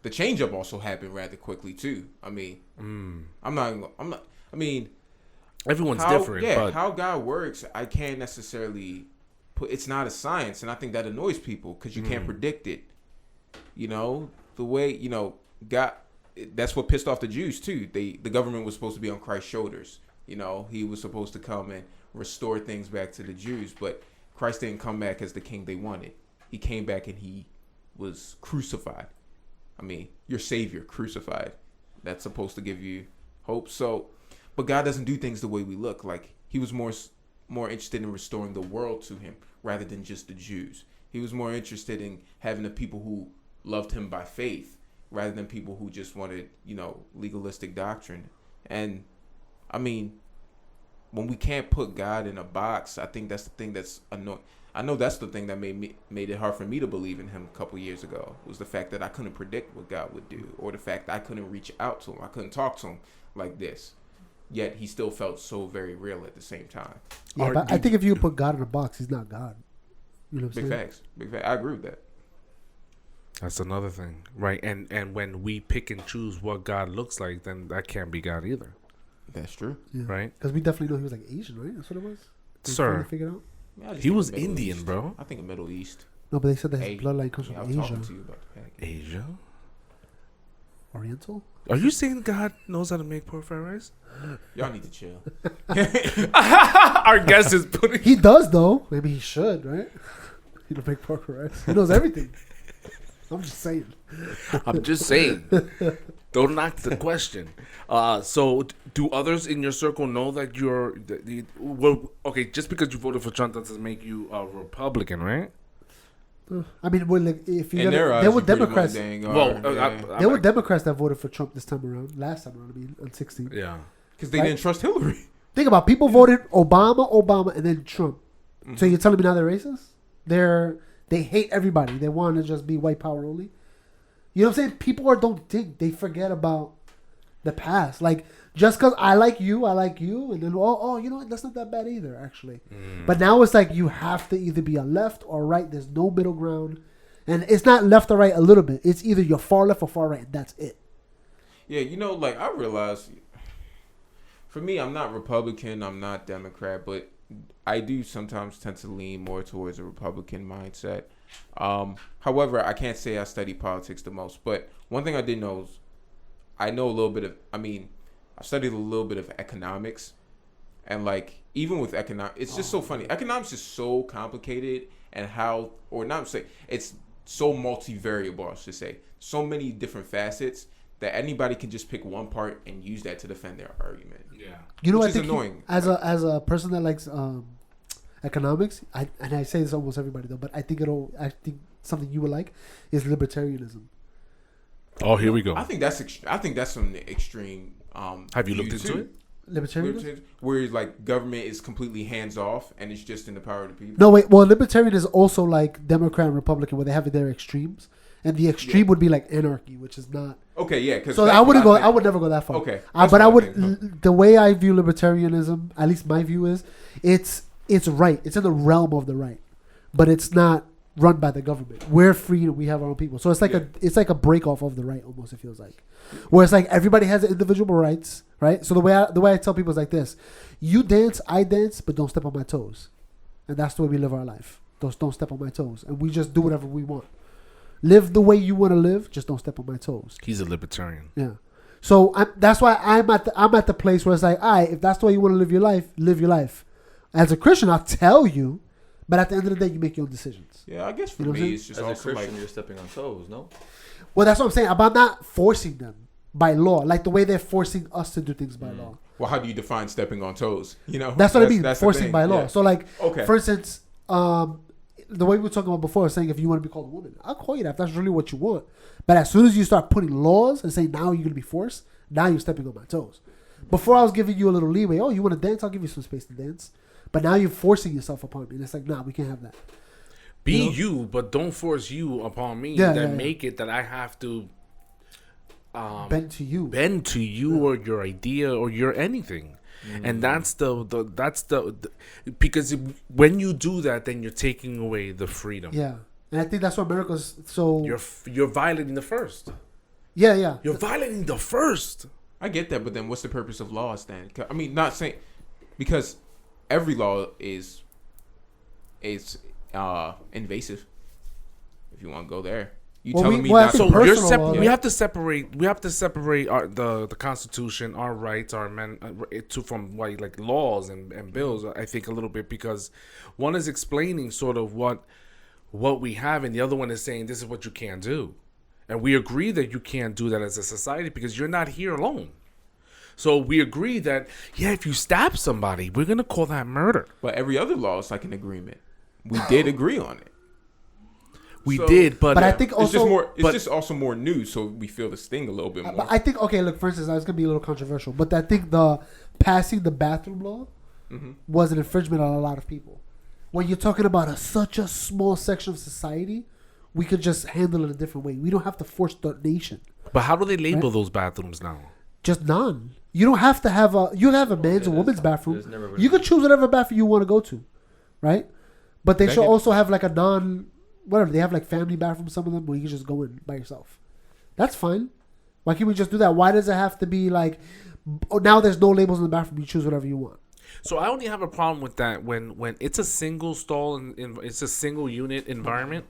the change up also happened rather quickly too. I mean, I'm not. I mean, Everyone's different, Yeah, but how God works, I can't necessarily put. It's not a science, and I think that annoys people because you can't predict it. The way God. That's what pissed off the Jews too. The government was supposed to be on Christ's shoulders. He was supposed to come and restore things back to the Jews, but Christ didn't come back as the king they wanted. He came back and he was crucified. I mean, your savior crucified. That's supposed to give you hope. So, but God doesn't do things the way we look. Like, he was more interested in restoring the world to him rather than just the Jews. He was more interested in having the people who loved him by faith rather than people who just wanted, legalistic doctrine. And I mean, when we can't put God in a box, I think that's the thing that's annoying. I know that's the thing that made it hard for me to believe in him a couple years ago, was the fact that I couldn't predict what God would do, or the fact that I couldn't reach out to him. I couldn't talk to him like this. Yet he still felt so very real at the same time. Yeah, but I think if you put God in a box, he's not God. You know what I'm saying? Big facts. I agree with that. That's another thing, right? And when we pick and choose what God looks like, then that can't be God either. That's true. Yeah. Right? Because we definitely know he was like Asian, right? That's what it was? Sir. Figured out? Yeah, I just He think was Middle Indian, East. bro. I think of Middle East. No, but they said that his bloodline comes I from was Asia. talking to you about the package. Asia? Oriental? Are you saying God knows how to make pork fried rice? Y'all need to chill. Our guest is putting... He does, though. Maybe he should, right? He don't make pork rice. He knows everything. I'm just saying. Don't knock the question. So, do others in your circle know that well, okay, just because you voted for Trump doesn't make you a Republican, right? I mean, well, like, if you In their eyes, there were you pretty Democrats. much dang Well, are, There were Democrats that voted for Trump this time around. Last time around, I mean, on 16. Yeah. because they Right? didn't trust Hillary. Think about it. People voted Obama, and then Trump. Mm-hmm. So you're telling me now they're racist? They hate everybody. They want to just be white power only. You know what I'm saying? People don't think. They forget about the past. Like, just because I like you, and then, you know what? That's not that bad either, actually. But now it's like you have to either be a left or right. There's no middle ground. And it's not left or right a little bit. It's either you're far left or far right, and that's it. Yeah, like, I realize, for me, I'm not Republican, I'm not Democrat, but I do sometimes tend to lean more towards a Republican mindset. However, I can't say I study politics the most, but one thing I did know is I know a little bit of, I studied a little bit of economics, and like, even with economics, it's just so funny. Economics is so complicated, and it's so multivariable, I should say. So many different facets that anybody can just pick one part and use that to defend their argument. Yeah. You know, Which I is think annoying. as a person that likes economics, I say this almost everybody though, but I think something you would like is libertarianism. Oh, here we go. I think that's some extreme. Have you looked view, into too. it? Libertarianism? Where like government is completely hands off and it's just in the power of the people. No, wait. Well, libertarian is also like Democrat and Republican, where they have their extremes, and the extreme would be like anarchy, which is not. Okay, yeah. Cause So I wouldn't go. I would never go that far. Okay, but I would. The way I view libertarianism, at least my view is, it's right. It's in the realm of the right, but it's not run by the government. We're free and we have our own people. So it's like a break off of the right almost. It feels like, where it's like everybody has individual rights, right? So the way I tell people is like this: you dance, I dance, but don't step on my toes, and that's the way we live our life. Don't step on my toes, and we just do whatever we want. Live the way you want to live, just don't step on my toes. He's a libertarian. Yeah. So that's why I'm at the place where it's like, all right, if that's the way you want to live your life, live your life. As a Christian, I'll tell you, but at the end of the day, you make your own decisions. Yeah, I guess for You know what I'm me, saying? it's just As a also Christian, like you're stepping on toes, no? Well, that's what I'm saying about not forcing them by law, like the way they're forcing us to do things by law. well, how do you define stepping on toes? You know, That's what I mean, the forcing thing. by law. Yeah. So, like, Okay. for instance, the way we were talking about before, saying if you want to be called a woman, I'll call you that if that's really what you want. But as soon as you start putting laws and saying now you're going to be forced, now you're stepping on my toes. Before I was giving you a little leeway. Oh, you want to dance? I'll give you some space to dance. But now you're forcing yourself upon me. And it's like, nah, we can't have that. Be you, but don't force you upon me. Yeah, that yeah. make it that I have to Bend to you. bend to you or your idea or your anything. And that's the because when you do that, then you're taking away the freedom. Yeah. And I think that's why America's so... You're violating the first. Yeah. You're violating the first. I get that, but then what's the purpose of laws then? I mean, not saying because every law is invasive. If you want to go there, You Well, telling we- me well, I not think to? So you're personal law, we yeah. have to separate. We have to separate the Constitution, our rights, our men, from like laws and bills. I think a little bit because one is explaining sort of what we have, and the other one is saying this is what you can't do, and we agree that you can't do that as a society because you're not here alone. So we agree that if you stab somebody, we're gonna call that murder. But every other law is like an agreement. We did agree on it. We So- did, but I think It's just also, more. It's but- just also more news, so we feel the sting a little bit more. but I think okay. Look, for instance, it's gonna be a little controversial, but I think the passing the bathroom law was an infringement on a lot of people. When you're talking about such a small section of society, we could just handle it a different way. We don't have to force the nation. but how do they label those bathrooms now? Just none. You don't have to have a. You have a man's and woman's bathroom. there's never You could choose whatever bathroom you want to go to, right? But they should Megan- also have like a non, whatever. They have like family bathrooms. Some of them where you can just go in by yourself. That's fine. Why can't we just do that? Why does it have to be like? Oh, now there's no labels in the bathroom. You choose whatever you want. So I only have a problem with that when it's a single stall and it's a single unit environment.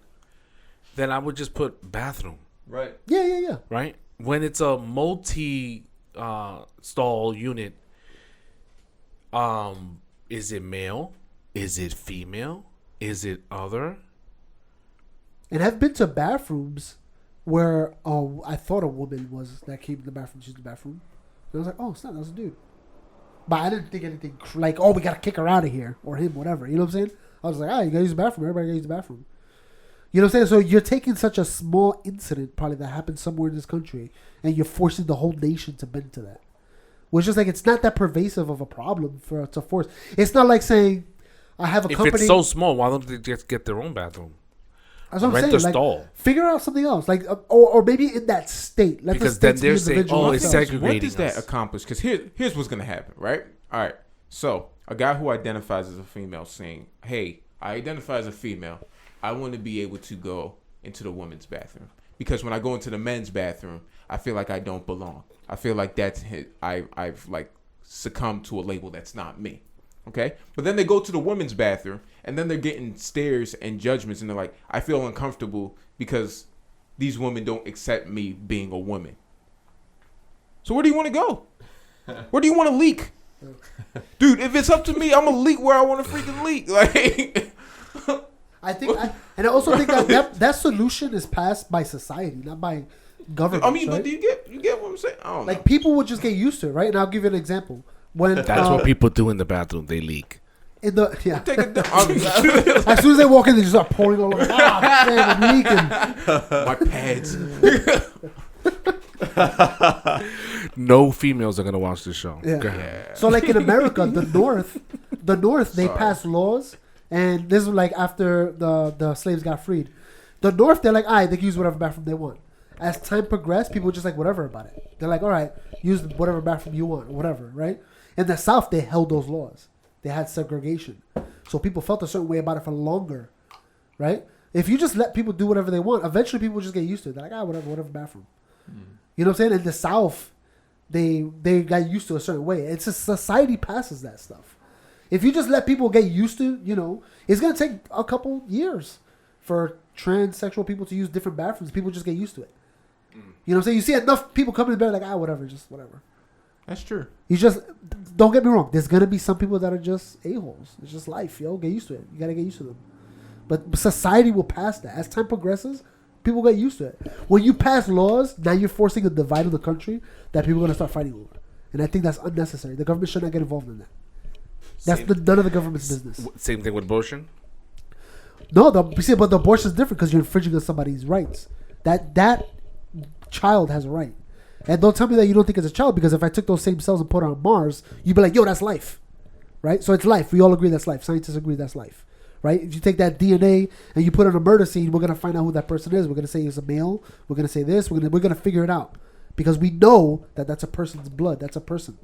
Then I would just put bathroom, Right. Yeah. right? When it's a multi stall unit, is it male? Is it female? Is it other? And I've been to bathrooms where I thought a woman was that came in the bathroom. She's in the bathroom. And I was like, oh, it's not. That was a dude. But I didn't think anything like, oh, we got to kick her out of here or him, whatever. You know what I'm saying? I was like, you got to use the bathroom. Everybody got to use the bathroom. You know what I'm saying? So you're taking such a small incident probably that happened somewhere in this country and you're forcing the whole nation to bend to that. Which is like, it's not that pervasive of a problem for to force. It's not like saying, I have a If company. it's so small, why don't they just get their own bathroom? That's what I'm Rent saying. a Like, stall. figure out something else, like, or maybe in that state. Let Because the then states they're be saying, individual oh, it's themselves. segregating What does that us. accomplish? Because here's what's gonna happen, right? All right. So a guy who identifies as a female saying, "Hey, I identify as a female. I want to be able to go into the women's bathroom because when I go into the men's bathroom, I feel like I don't belong. I feel like I've like succumbed to a label that's not me." Okay, but then they go to the women's bathroom and then they're getting stares and judgments, and they're like, "I feel uncomfortable because these women don't accept me being a woman." So where do you want to go? Where do you want to leak? Dude, if it's up to me, I'm gonna leak where I want to freaking leak. Like, And I also think that solution is passed by society, not by government. I mean, right? but do you get what I'm saying? I don't know. Like people would just get used to it, right? And I'll give you an example. When That's what people do in the bathroom. They leak. in the Take it down. I mean, as soon as they walk in, they just start pouring all over. Ah, damn, I'm leaking. my pads. No females are gonna watch this show. Yeah. Go ahead. Yeah. So like in America, the North, they Sorry. pass laws, and this was like after the slaves got freed. The North, they're like, all right, they can use whatever bathroom they want. As time progressed, people were just like whatever about it. They're like, all right, use whatever bathroom you want, or whatever, right? In the South, they held those laws. They had segregation, so people felt a certain way about it for longer, right? If you just let people do whatever they want, eventually people just get used to it. They're like, whatever bathroom. You know what I'm saying? In the South, they got used to a certain way. It's just society passes that stuff. If you just let people get used to, it's gonna take a couple years for transsexual people to use different bathrooms. People just get used to it. You know what I'm saying? You see enough people coming to bed like, whatever, just whatever. That's true. You just don't get me wrong. There's gonna be some people that are just a-holes. It's just life, yo. Get used to it. You gotta get used to them. But society will pass that. As time progresses, people get used to it. When you pass laws, now you're forcing a divide of the country that people are gonna start fighting over. And I think that's unnecessary. The government should not get involved in that. That's none of the government's business. Same thing with abortion. No, but the abortion is different because you're infringing on somebody's rights. That child has a right. And don't tell me that you don't think it's a child, because if I took those same cells and put it on Mars, you'd be like, yo, that's life. Right? So it's life. We all agree that's life. Scientists agree that's life. Right? If you take that DNA and you put it on a murder scene, we're going to find out who that person is. We're going to say he's a male. We're going to say this. We're going to figure it out. Because we know that that's a person's blood. That's a person.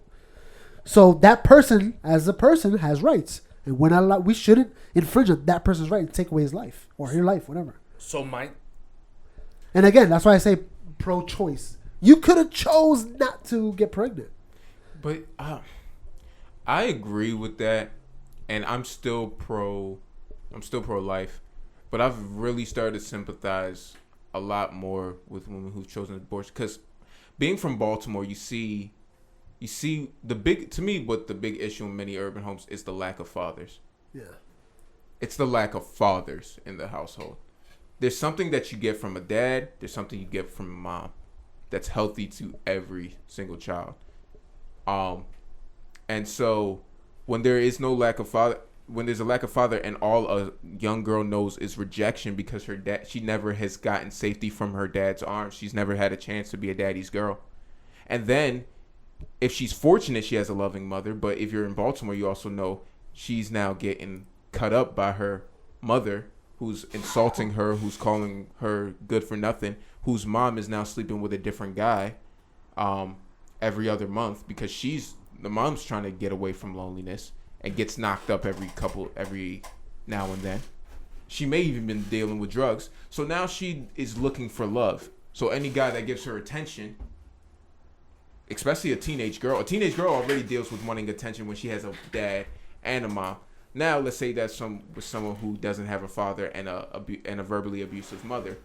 So that person, as a person, has rights. And we're not allowed, we shouldn't infringe on that person's right and take away his life or her life, whatever. So And again, that's why I say pro-choice. You could have chose not to get pregnant. But I agree with that, and I'm still pro life, but I've really started to sympathize a lot more with women who've chosen abortion. Because being from Baltimore, you see the big, to me, what the big issue in many urban homes is the lack of fathers. Yeah. It's the lack of fathers in the household. There's something that you get from a dad. There's something you get from a mom that's healthy to every single child. And so when there is no lack of father, when there's a lack of father and all a young girl knows is rejection because her dad, she never has gotten safety from her dad's arms. She's never had a chance to be a daddy's girl. And then if she's fortunate, she has a loving mother. But if you're in Baltimore, you also know she's now getting cut up by her mother, who's insulting her, who's calling her good for nothing, whose mom is now sleeping with a different guy every other month because the mom's trying to get away from loneliness and gets knocked up every now and then. She may even been dealing with drugs. So now she is looking for love. So any guy that gives her attention, especially a teenage girl already deals with wanting attention when she has a dad and a mom. Now let's say that's with someone who doesn't have a father and a verbally abusive mother.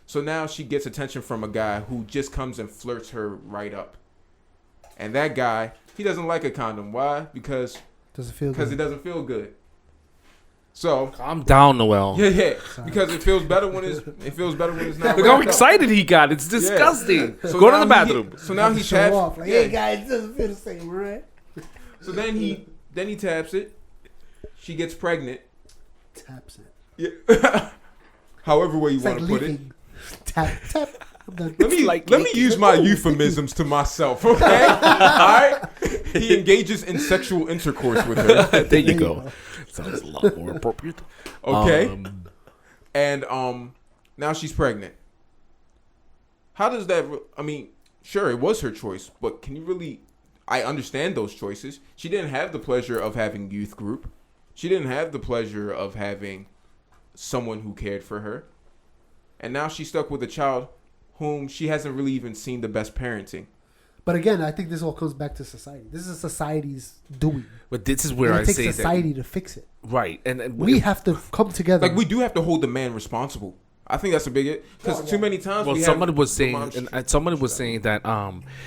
So now she gets attention from a guy who just comes and flirts her right up. And that guy, he doesn't like a condom. Why? Because it doesn't feel good. So calm down, Noel. Yeah. Because it feels better when it's not. Look how excited he got. It's disgusting. Yeah. So go to the bathroom. So now he show taps. off. Like, hey guys, it doesn't feel the same, right? So then he taps it. She gets pregnant. Taps it. Yeah. However way you It's want to like put it. leaking. Tap, tap. I'm done. Let me use my euphemisms to myself, okay? All right? He engages in sexual intercourse with her. There you go. Sounds a lot more appropriate. Okay. And now she's pregnant. How does that... I mean, sure, it was her choice, but can you really... I understand those choices. She didn't have the pleasure of having youth group. She didn't have the pleasure of having someone who cared for her. And now she's stuck with a child whom she hasn't really even seen the best parenting. But again, I think this all comes back to society. This is society's doing. But this is where And I it takes say society that. to fix it. Right. And We have to come together. Like, we do have to hold the man responsible. I think that's a big it. Because too many times somebody was saying that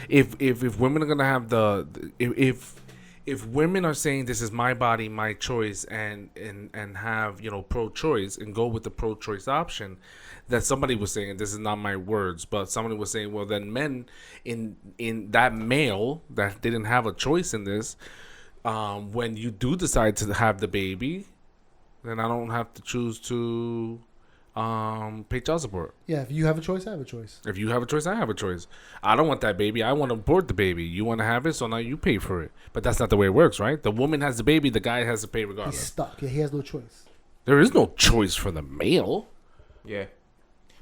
if women are gonna have if women are saying this is my body, my choice, and have pro-choice and go with the pro-choice option, that somebody was saying, and this is not my words, but somebody was saying, well, then men in that male that didn't have a choice in this, when you do decide to have the baby, then I don't have to choose to pay child support. Yeah, if you have a choice, I have a choice. If you have a choice, I have a choice. I don't want that baby. I want to abort the baby. You want to have it, so now you pay for it. But that's not the way it works, right? The woman has the baby. The guy has to pay He's regardless. stuck. Yeah, he has no choice. There is no choice for the male. Yeah.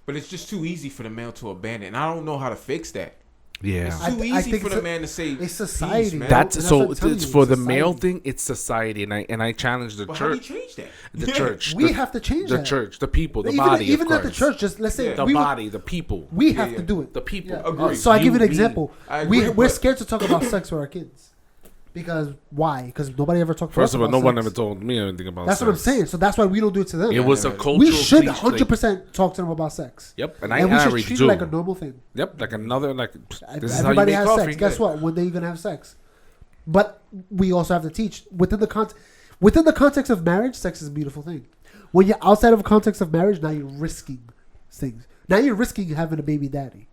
But it's just too easy for the male to abandon. And I don't know how to fix that. Yeah. It's too I easy think for the man to say, it's society. "Peace, man." That's And so. what I'm telling It's you, for the society. male thing. It's society, and I challenge the But how do you church. change that? The church. We have to change the that. church, the people, the even body. even of not the Christ. church. Just let's say Yeah. The we, body, the people, we have Yeah, to yeah. do it. the people. Yeah. Agree. So I give you an me. example. I agree, We're but- scared to talk about sex with our kids. Because why? Because nobody ever talked. First of all, no one ever sex. told me anything about. That's what I'm sex. saying. So that's why we don't do it to them. It was a We cultural. We should cliche. 100% talk to them about sex. Yep, And I we should already treat do. it like a normal thing. Yep, like another like. This is how you Everybody make has coffee. sex. Guess what? One day you're gonna have sex. But we also have to teach within the context of marriage. Sex is a beautiful thing. When you're outside of the context of marriage, now you're risking things. Now you're risking having a baby daddy.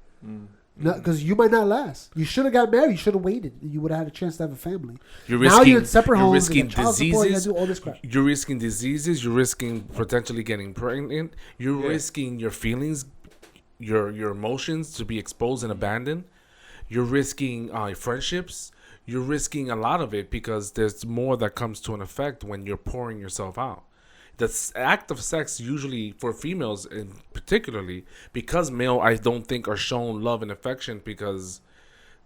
Because you might not last. You should have got married. You should have waited. You would have had a chance to have a family. Now you're in separate homes. Risking you got child support, you diseases. gotta do all this crap. You're risking diseases. You're risking potentially getting pregnant. You're risking your feelings, your emotions to be exposed and abandoned. You're risking friendships. You're risking a lot of it because there's more that comes to an effect when you're pouring yourself out. The act of sex usually for females, in particularly, because male I don't think are shown love and affection because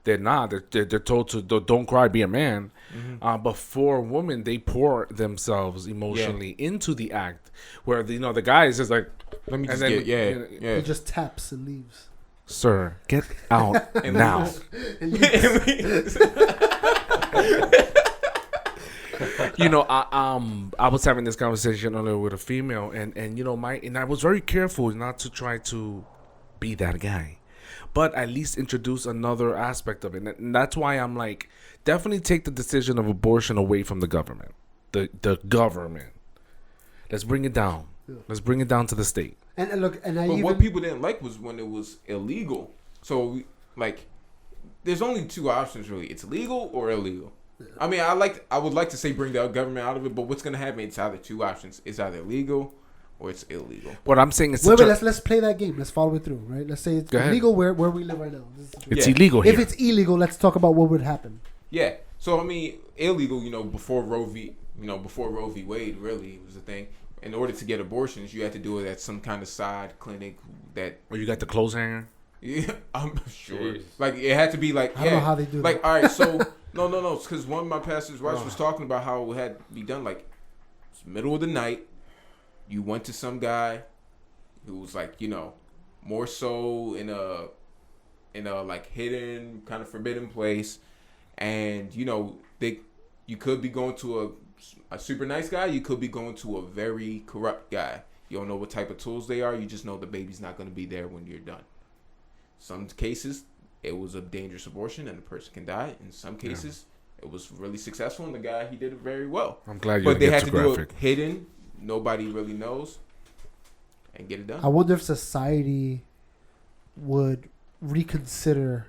they're not. They're told to don't cry, be a man. But for women, they pour themselves emotionally into the act, where the guy is just like, Let me just and get, He just taps and leaves. Sir, get out now. I was having this conversation earlier with a female, and I was very careful not to try to be that guy, but at least introduce another aspect of it. And that's why I'm like, definitely take the decision of abortion away from the government. The government. Let's bring it down. Yeah. Let's bring it down to the state. And look, and I But even what people didn't like was when it was illegal. So, like, there's only two options, really. It's legal or illegal. I mean, I would like to say bring the government out of it, but what's going to happen? It's either two options. It's either legal or it's illegal. What I'm saying is, wait, let's play that game. Let's follow it through, right? Let's say it's illegal where we live right now. it's Yeah. illegal here. If it's illegal, let's talk about what would happen. Yeah. So I mean, illegal. Before Roe v. Wade, really was the thing. In order to get abortions, you had to do it at some kind of side clinic that. Or you got the clothes hanger. Yeah, I'm sure. Jeez. Like it had to be like. I don't know how they do like, that. all right, so no, because one of my pastor's wives was talking about how it had to be done like it's middle of the night. You went to some guy who was like, more so in a like hidden kind of forbidden place, and you could be going to a super nice guy, you could be going to a very corrupt guy. You don't know what type of tools they are. You just know the baby's not going to be there when you're done. Some cases it was a dangerous abortion and the person can die. In some cases it was really successful and the guy, he did it very well. I'm glad you But they didn't had get to too do graphic. it hidden. Nobody really knows. And get it done. I wonder if society would reconsider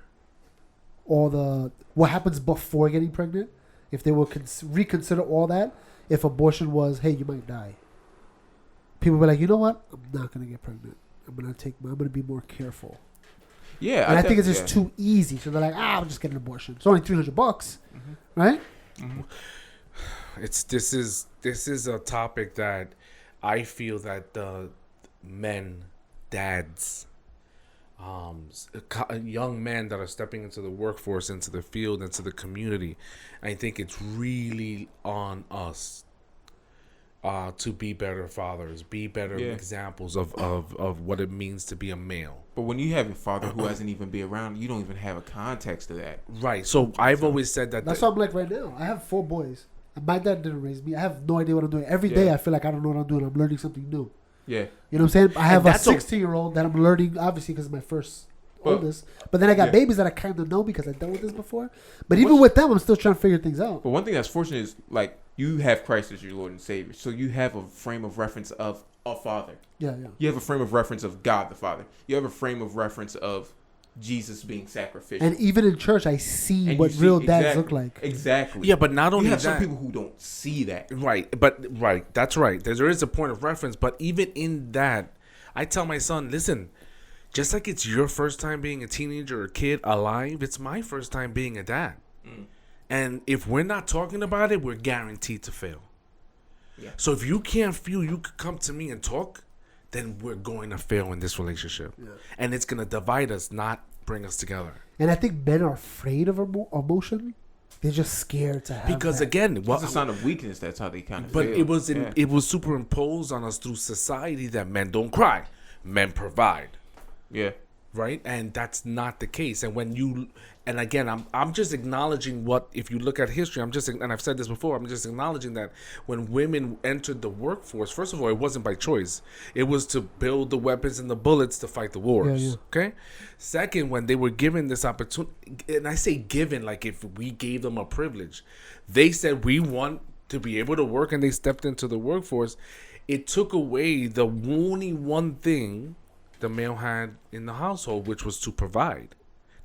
what happens before getting pregnant. If they would reconsider all that, if abortion was, hey, you might die. People be like, you know what? I'm not gonna get pregnant. I'm gonna be more careful. Yeah, And I think it's just too easy. So they're like, I'll just get an abortion. It's only $300, right? Mm-hmm. This is a topic that I feel that the men, dads, young men that are stepping into the workforce, into the field, into the community, I think it's really on us to be better fathers, be better examples of what it means to be a male. But when you have a father who hasn't even been around, you don't even have a context of that. Right. So I've always said that. That's what I'm like right now. I have 4 boys. And my dad didn't raise me. I have no idea what I'm doing. Every day I feel like I don't know what I'm doing. I'm learning something new. Yeah. You know what I'm saying? I have a that's 16-year-old that I'm learning, obviously, because it's my first oldest. But then I got babies that I kind of know because I've done with this before. But even with them, I'm still trying to figure things out. But one thing that's fortunate is, like, you have Christ as your Lord and Savior. So you have a frame of reference of a father. Yeah. You have a frame of reference of God the Father. You have a frame of reference of Jesus being sacrificial. And even in church, I see And what you see real dads look like. Exactly. Yeah, but not only you have that, some people who don't see that. Right, that's right. There is a point of reference, but even in that, I tell my son, listen, just like it's your first time being a teenager or a kid alive, it's my first time being a dad. And if we're not talking about it, we're guaranteed to fail. Yeah. So if you can't feel you could come to me and talk, then we're going to fail in this relationship. Yeah. And it's going to divide us, not bring us together. And I think men are afraid of emotion. They're just scared to have Because that. again, It's a sign of weakness. That's how they kind of but feel. it was superimposed on us through society that men don't cry, men provide. Yeah. Right, and that's not the case. And again, I'm just acknowledging what, if you look at history, and I've said this before, I'm just acknowledging that when women entered the workforce, first of all, it wasn't by choice. It was to build the weapons and the bullets to fight the wars. Yeah. Okay. Second, when they were given this opportunity, and I say given, like if we gave them a privilege, they said we want to be able to work, and they stepped into the workforce. It took away the only one thing the male had in the household, which was to provide.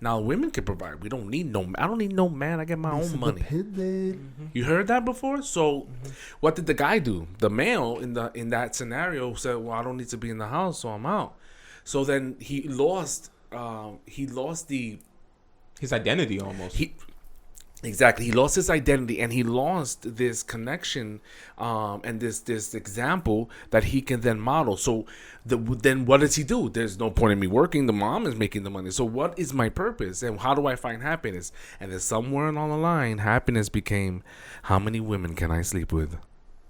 Now women can provide. I don't need no man. I get my own money. You heard that before? So what did the guy do? The male in that scenario said, well, I don't need to be in the house, so I'm out. So then he lost His identity almost. Exactly. He lost his identity, and he lost this connection and this example that he can then model. So then what does he do? There's no point in me working. The mom is making the money. So what is my purpose? And how do I find happiness? And then somewhere along the line, happiness became, how many women can I sleep with?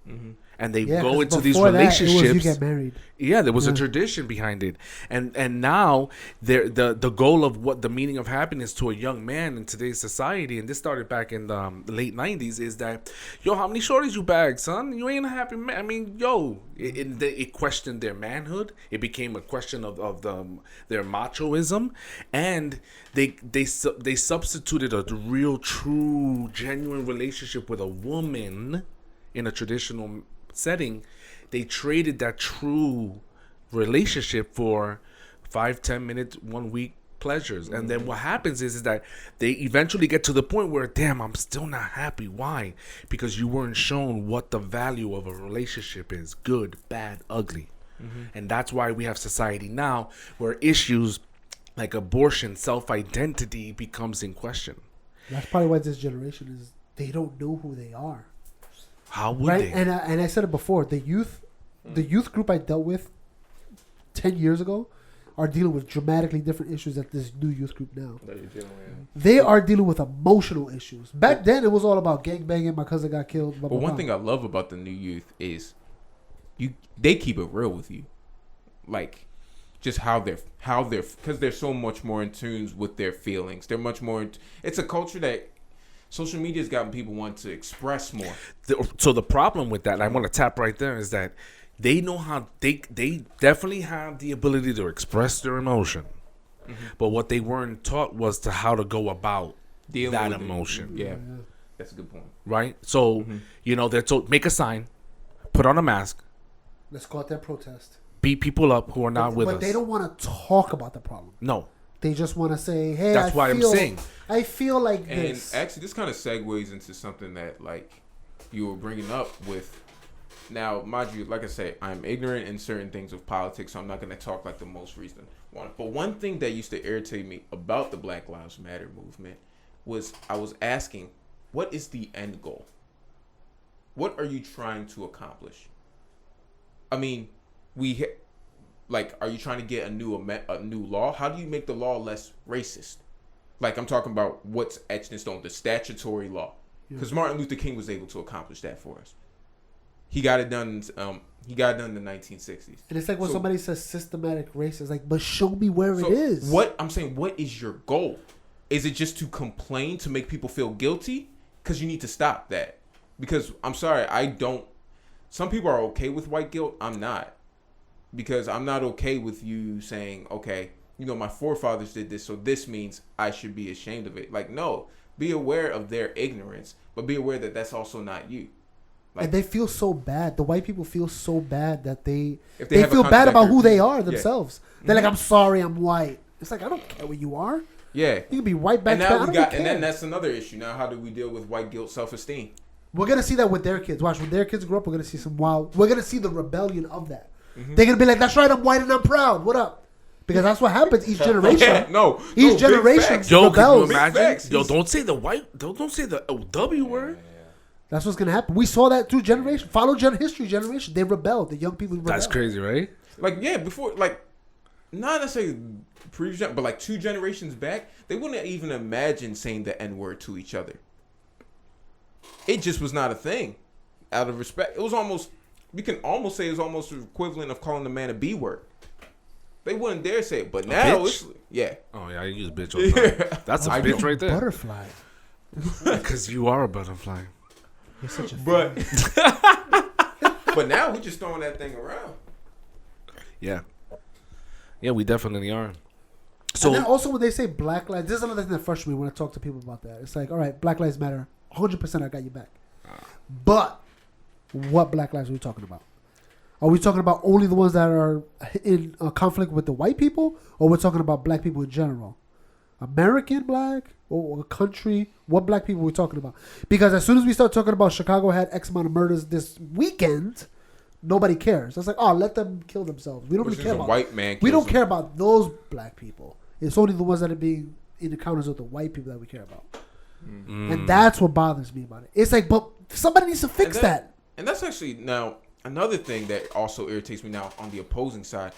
Mm-hmm. and they Yeah, go 'cause into these before that, it was relationships. you get married. Yeah, there was a Yeah. tradition behind it, and now the goal of what the meaning of happiness to a young man in today's society, and this started back in the late '90s, is that, yo, how many shorties you bag, son? You ain't a happy man. I mean, yo, it questioned their manhood. It became a question of their machoism, and they substituted a real, true, genuine relationship with a woman in a traditional setting. They traded that true relationship for 5-10 minute 1 week pleasures. And then what happens is that they eventually get to the point where, damn, I'm still not happy. Why? Because you weren't shown what the value of a relationship is: good, bad, ugly. And that's why we have society now where issues like abortion, self-identity becomes in question. That's probably why this generation is, they don't know who they are. How would Right? they? And I said it before, the youth group I dealt with 10 years ago are dealing with dramatically different issues that this new youth group now. That you're dealing with. They are dealing with emotional issues. Back then, it was all about gangbanging. My cousin got killed. Blah, But blah, one blah. thing I love about the new youth is they keep it real with you, like just how they're because they're so much more in tune with their feelings. They're much more. It's a culture that social media has gotten people want to express more. So the problem with that, and I want to tap right there, is that they know how they definitely have the ability to express their emotion, but what they weren't taught was to how to go about Dealing that with it. emotion. Yeah, that's a good point. Right? So they're told, make a sign, put on a mask, Let's go out there and protest. beat people up who are not with but us. they don't want to talk about the problem. No, They just want to say, hey, that's why I'm saying. I feel like And this. actually, this kind of segues into something that like you were bringing up with. Now, mind you, like I say, I'm ignorant in certain things of politics, so I'm not going to talk like the most recent one. But one thing that used to irritate me about the Black Lives Matter movement was I was asking, what is the end goal? What are you trying to accomplish? I mean, are you trying to get a new law? How do you make the law less racist? Like, I'm talking about what's etched in stone, the statutory law. Because Martin Luther King was able to accomplish that for us. He got it done. He got it done in the 1960s. And it's like when somebody says systematic racism, like, but show me where it is. What is your goal? Is it just to complain to make people feel guilty? Because you need to stop that. Because I'm sorry, some people are okay with white guilt. I'm not. Because I'm not okay with you saying, okay, my forefathers did this, so this means I should be ashamed of it. Like, no, be aware of their ignorance, but be aware that that's also not you. Like, and they feel so bad. The white people feel so bad that they have a feel bad about who they contract, are themselves. They're like, I'm sorry, I'm white. It's like, I don't care what you are. Yeah. You can be white back and then that's another issue. Now, how do we deal with white guilt, self-esteem? We're gonna see that with their kids. Watch, when their kids grow up, we're gonna see we're gonna see the rebellion of that. They're gonna be like, that's right, I'm white and I'm proud. What up? Because that's what happens each generation. Each generation rebels. Yo, can you imagine? Facts. Yo, don't say the don't say the W word. That's what's gonna happen. We saw that through generation. History generation. They rebelled. The young people rebelled. That's crazy, right? Like, yeah, before, like, not necessarily previous, but like 2 generations back, they wouldn't even imagine saying the N-word to each other. It just was not a thing. Out of respect, we can almost say it's almost the equivalent of calling a man a B word. They wouldn't dare say it, but now it's yeah. Oh yeah, I use bitch all the time. That's a bitch right there. Butterfly. Because you are a butterfly. You're such a But but now we're just throwing that thing around. Yeah. Yeah, we definitely are. and So then also when they say Black Lives, this is another thing that frustrates me when I talk to people about that. It's like, all right, Black Lives Matter, 100%. I got you back. But what Black lives are we talking about? Are we talking about only the ones that are in conflict with the white people, or we're talking about black people in general? American black or a country? What black people are we talking about? Because as soon as we start talking about Chicago had X amount of murders this weekend, nobody cares. It's like, oh, let them kill themselves. We don't really care about white man. We don't care about those black people. It's only the ones that are being in encounters with the white people that we care about. And that's what bothers me about it. It's like, but somebody needs to fix that. And that's actually now another thing that also irritates me now on the opposing side.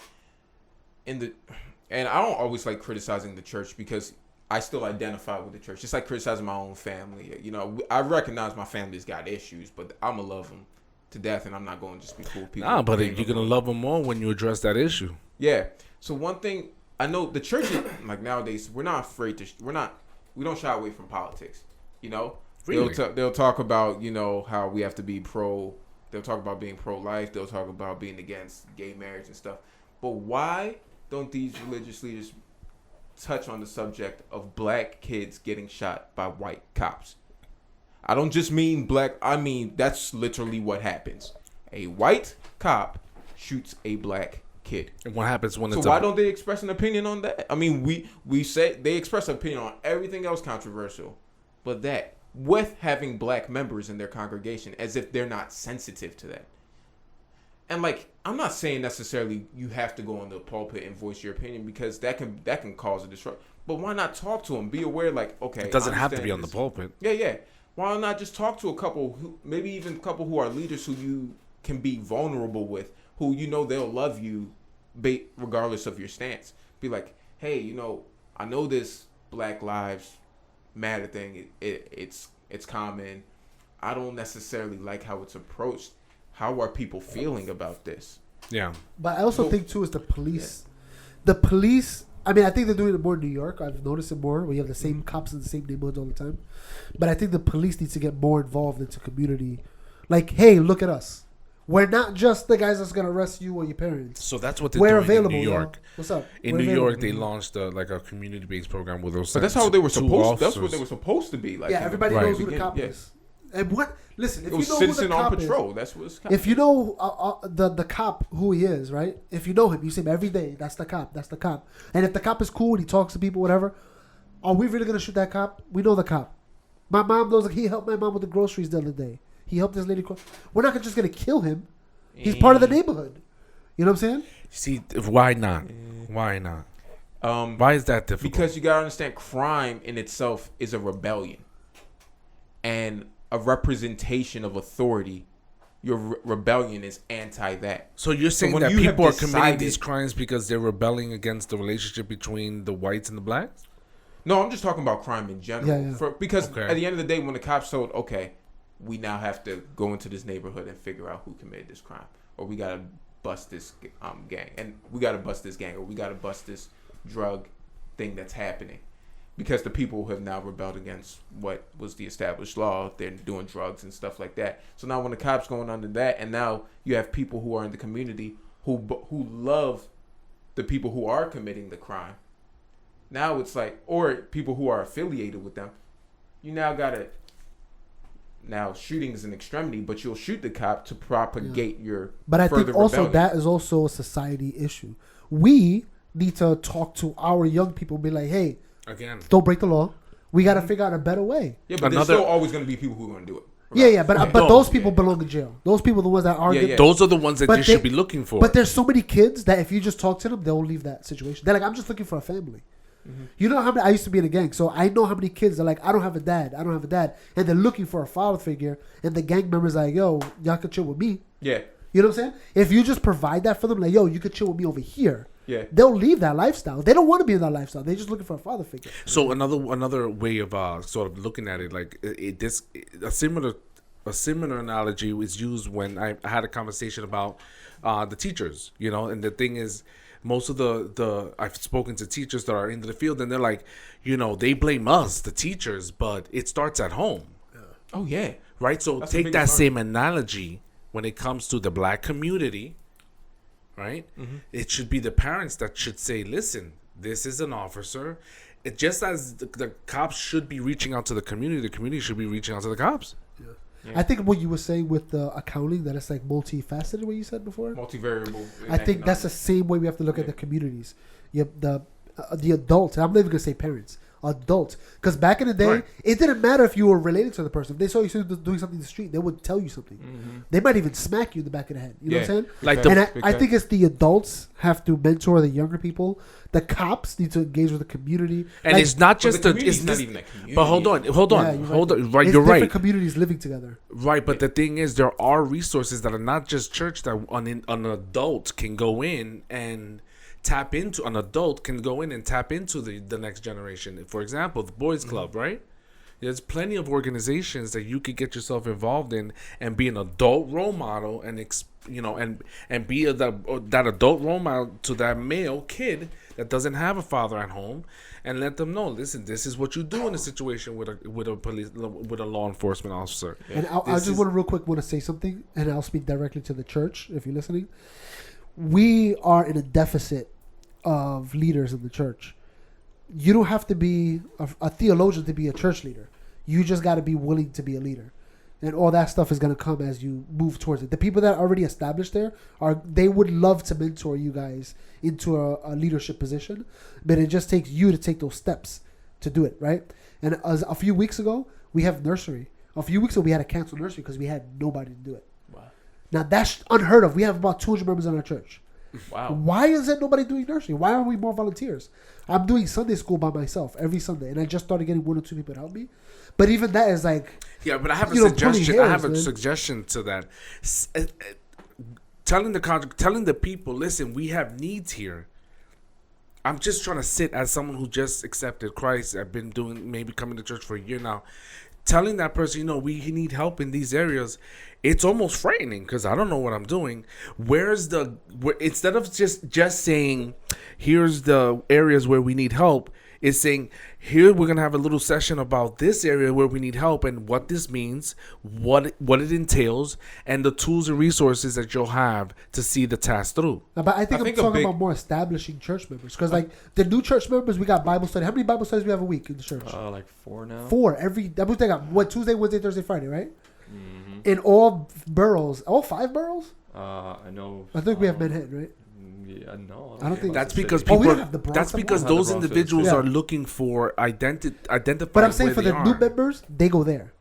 And I don't always like criticizing the church because I still identify with the church. It's like criticizing my own family. I recognize my family's got issues, but I'm gonna love them to death, and I'm not going to just be cool with people. Nah, but They you're ain't gonna gonna- love them more when you address that issue. Yeah. So one thing I know, the church is, like nowadays, we're not afraid to. We don't shy away from politics. You know, Really? they'll talk about how we have to be pro. They'll talk about being pro-life. They'll talk about being against gay marriage and stuff. But why don't these religious leaders touch on the subject of black kids getting shot by white cops? I don't just mean black. I mean, that's literally what happens. A white cop shoots a black kid. And what happens when So it's why don't they express an opinion on that? I mean, we say they express an opinion on everything else controversial, but that with having black members in their congregation, as if they're not sensitive to that. And like, I'm not saying necessarily you have to go on the pulpit and voice your opinion, because that can cause a disruption. But why not talk to them? Be aware, like, okay, It doesn't I have to understand be on the this. pulpit. Yeah. Why not just talk to a couple who, maybe even a couple who are leaders who you can be vulnerable with, who they'll love you, regardless of your stance. Be like, hey, I know this Black Lives Matter thing. It's common. I don't necessarily like how it's approached. How are people feeling about this? Yeah. But I also Well, think too is the police. The police. I mean, I think they're doing it more in New York. I've noticed it more. We have the same cops in the same neighborhoods all the time. But I think the police needs to get more involved into community. Like, hey, look at us. We're not just the guys that's gonna arrest you or your parents. So that's what they're We're doing available. in New y'all. York. What's up? In We're New available. York, they launched a community-based program where those. But that's how they were supposed. That's what they were supposed to be. Like, Yeah, in the everybody Right. knows who the beginning, cop yeah. is. And what? Listen, if It was you know who the citizen on cop patrol. is, That's what it's. if you know the cop who he is, right? If you know him, you see him every day. That's the cop. That's the cop. And if the cop is cool and he talks to people, whatever, are we really gonna shoot that cop? We know the cop. My mom knows. Like, he helped my mom with the groceries the other day. He helped this lady. We're not just gonna kill him. He's part of the neighborhood. You know what I'm saying? See, why not? Why not? Um, Why is that difficult? Because you gotta understand, crime in itself is a rebellion, and a representation of authority. Your rebellion is anti that. So you're saying when that you have people are committing decided- these crimes because they're rebelling against the relationship between the whites and the blacks? No, I'm just talking about crime in general. Yeah. Because Okay. at the end of the day, when the cops told, okay, we now have to go into this neighborhood and figure out who committed this crime, or we gotta bust this gang, and we gotta bust this gang, or we gotta bust this drug thing that's happening, because the people have now rebelled against what was the established law. They're doing drugs and stuff like that. So now when the cops going under that, and now you have people who are in the community who love the people who are committing the crime. Now it's like, or people who are affiliated with them. You now gotta. Now shooting is an extremity, but you'll shoot the cop to propagate your. But I think further also rebellion. that is also a society issue. We need to talk to our young people. Be like, hey, Again, don't break the law. We got to figure out a better way. Yeah, but Another- there's still always going to be people who are going to do it. Yeah, but No, those people belong in jail. Those people are the ones that are. Yeah. those are the ones that But you they- should be looking for. But there's so many kids that if you just talk to them, they'll leave that situation. They're like, I'm just looking for a family. You know how many? I used to be in a gang, so I know how many kids are like, I don't have a dad, and they're looking for a father figure, and the gang members are like, yo, y'all can chill with me. Yeah, You know what I'm saying? If you just provide that for them, like, yo, you could chill with me over here. yeah. They'll leave that lifestyle. They don't want to be in that lifestyle. They're just looking for a father figure. So another way of sort of looking at it, like a similar analogy was used when I had a conversation about the teachers, and the thing is, most of the I've spoken to teachers that are into the field, and they're like, they blame us, the teachers, but it starts at home, Oh yeah. right? So That's the take that biggest part. same analogy when it comes to the black community, right? Mm-hmm. It should be the parents that should say, listen, this is an officer. It just as the cops should be reaching out to the community should be reaching out to the cops. I think what you were saying with the accounting, that it's like multifaceted, what you said before. Multivariable. I think that's the same way we have to look at the communities. You have the adults. I'm not even gonna say parents. Adults, because back in the day, Right. it didn't matter if you were related to the person. If they saw you doing something in the street, they would tell you something. They might even smack you in the back of the head. You know what I'm saying? Like And the- I think it's the adults have to mentor the younger people. The cops need to engage with the community. And Like, it's not But just the it's community's not this, even a community. but hold on, Yeah, right, it's you're different right. communities living together. Right, but the thing is, there are resources that are not just church that an adult can go in and tap into. An adult can go in and tap into the next generation. For example, the boys' club, right? There's plenty of organizations that you could get yourself involved in and be an adult role model and and be that adult role model to that male kid that doesn't have a father at home, and let them know, listen, this is what you do in a situation with a law enforcement officer. And I just want to say something, and I'll speak directly to the church if you're listening. We are in a deficit of leaders in the church. You don't have to be a theologian to be a church leader. You just got to be willing to be a leader. And all that stuff is going to come as you move towards it. The people that are already established there, they would love to mentor you guys into a leadership position. But it just takes you to take those steps to do it, right? And a few weeks ago, we have nursery. A few weeks ago, we had to cancel nursery because we had nobody to do it. Wow. Now, that's unheard of. We have about 200 members in our church. Wow. Why is there nobody doing nursery? Why aren't we more volunteers? I'm doing Sunday school by myself every Sunday, and I just started getting 1 or 2 people to help me. But even that is like, yeah. But I have a pulling suggestion. hairs, I have a man. suggestion to that. Telling the people, listen, we have needs here. I'm just trying to sit as someone who just accepted Christ. I've been maybe coming to church for a year now. Telling that person, we need help in these areas, it's almost frightening because I don't know what I'm doing. Instead of just saying, here's the areas where we need help, it's saying, here we're gonna have a little session about this area where we need help and what this means, what it entails, and the tools and resources that you'll have to see the task through. but I think I'm talking about more establishing church members, because like the new church members, we got Bible study. How many Bible studies we have a week in the church? Like 4 now. 4 every. That means they got Tuesday, Wednesday, Thursday, Friday, right? Mm-hmm. In all boroughs, all 5 boroughs. I know. I think we have Manhattan, right? Yeah, no. I don't think- That's because Oh, we people. don't have the Bronx That's because anymore? those The Bronx is- individuals Yeah. are looking for identify. But I'm saying where for they the new are. members, they go there.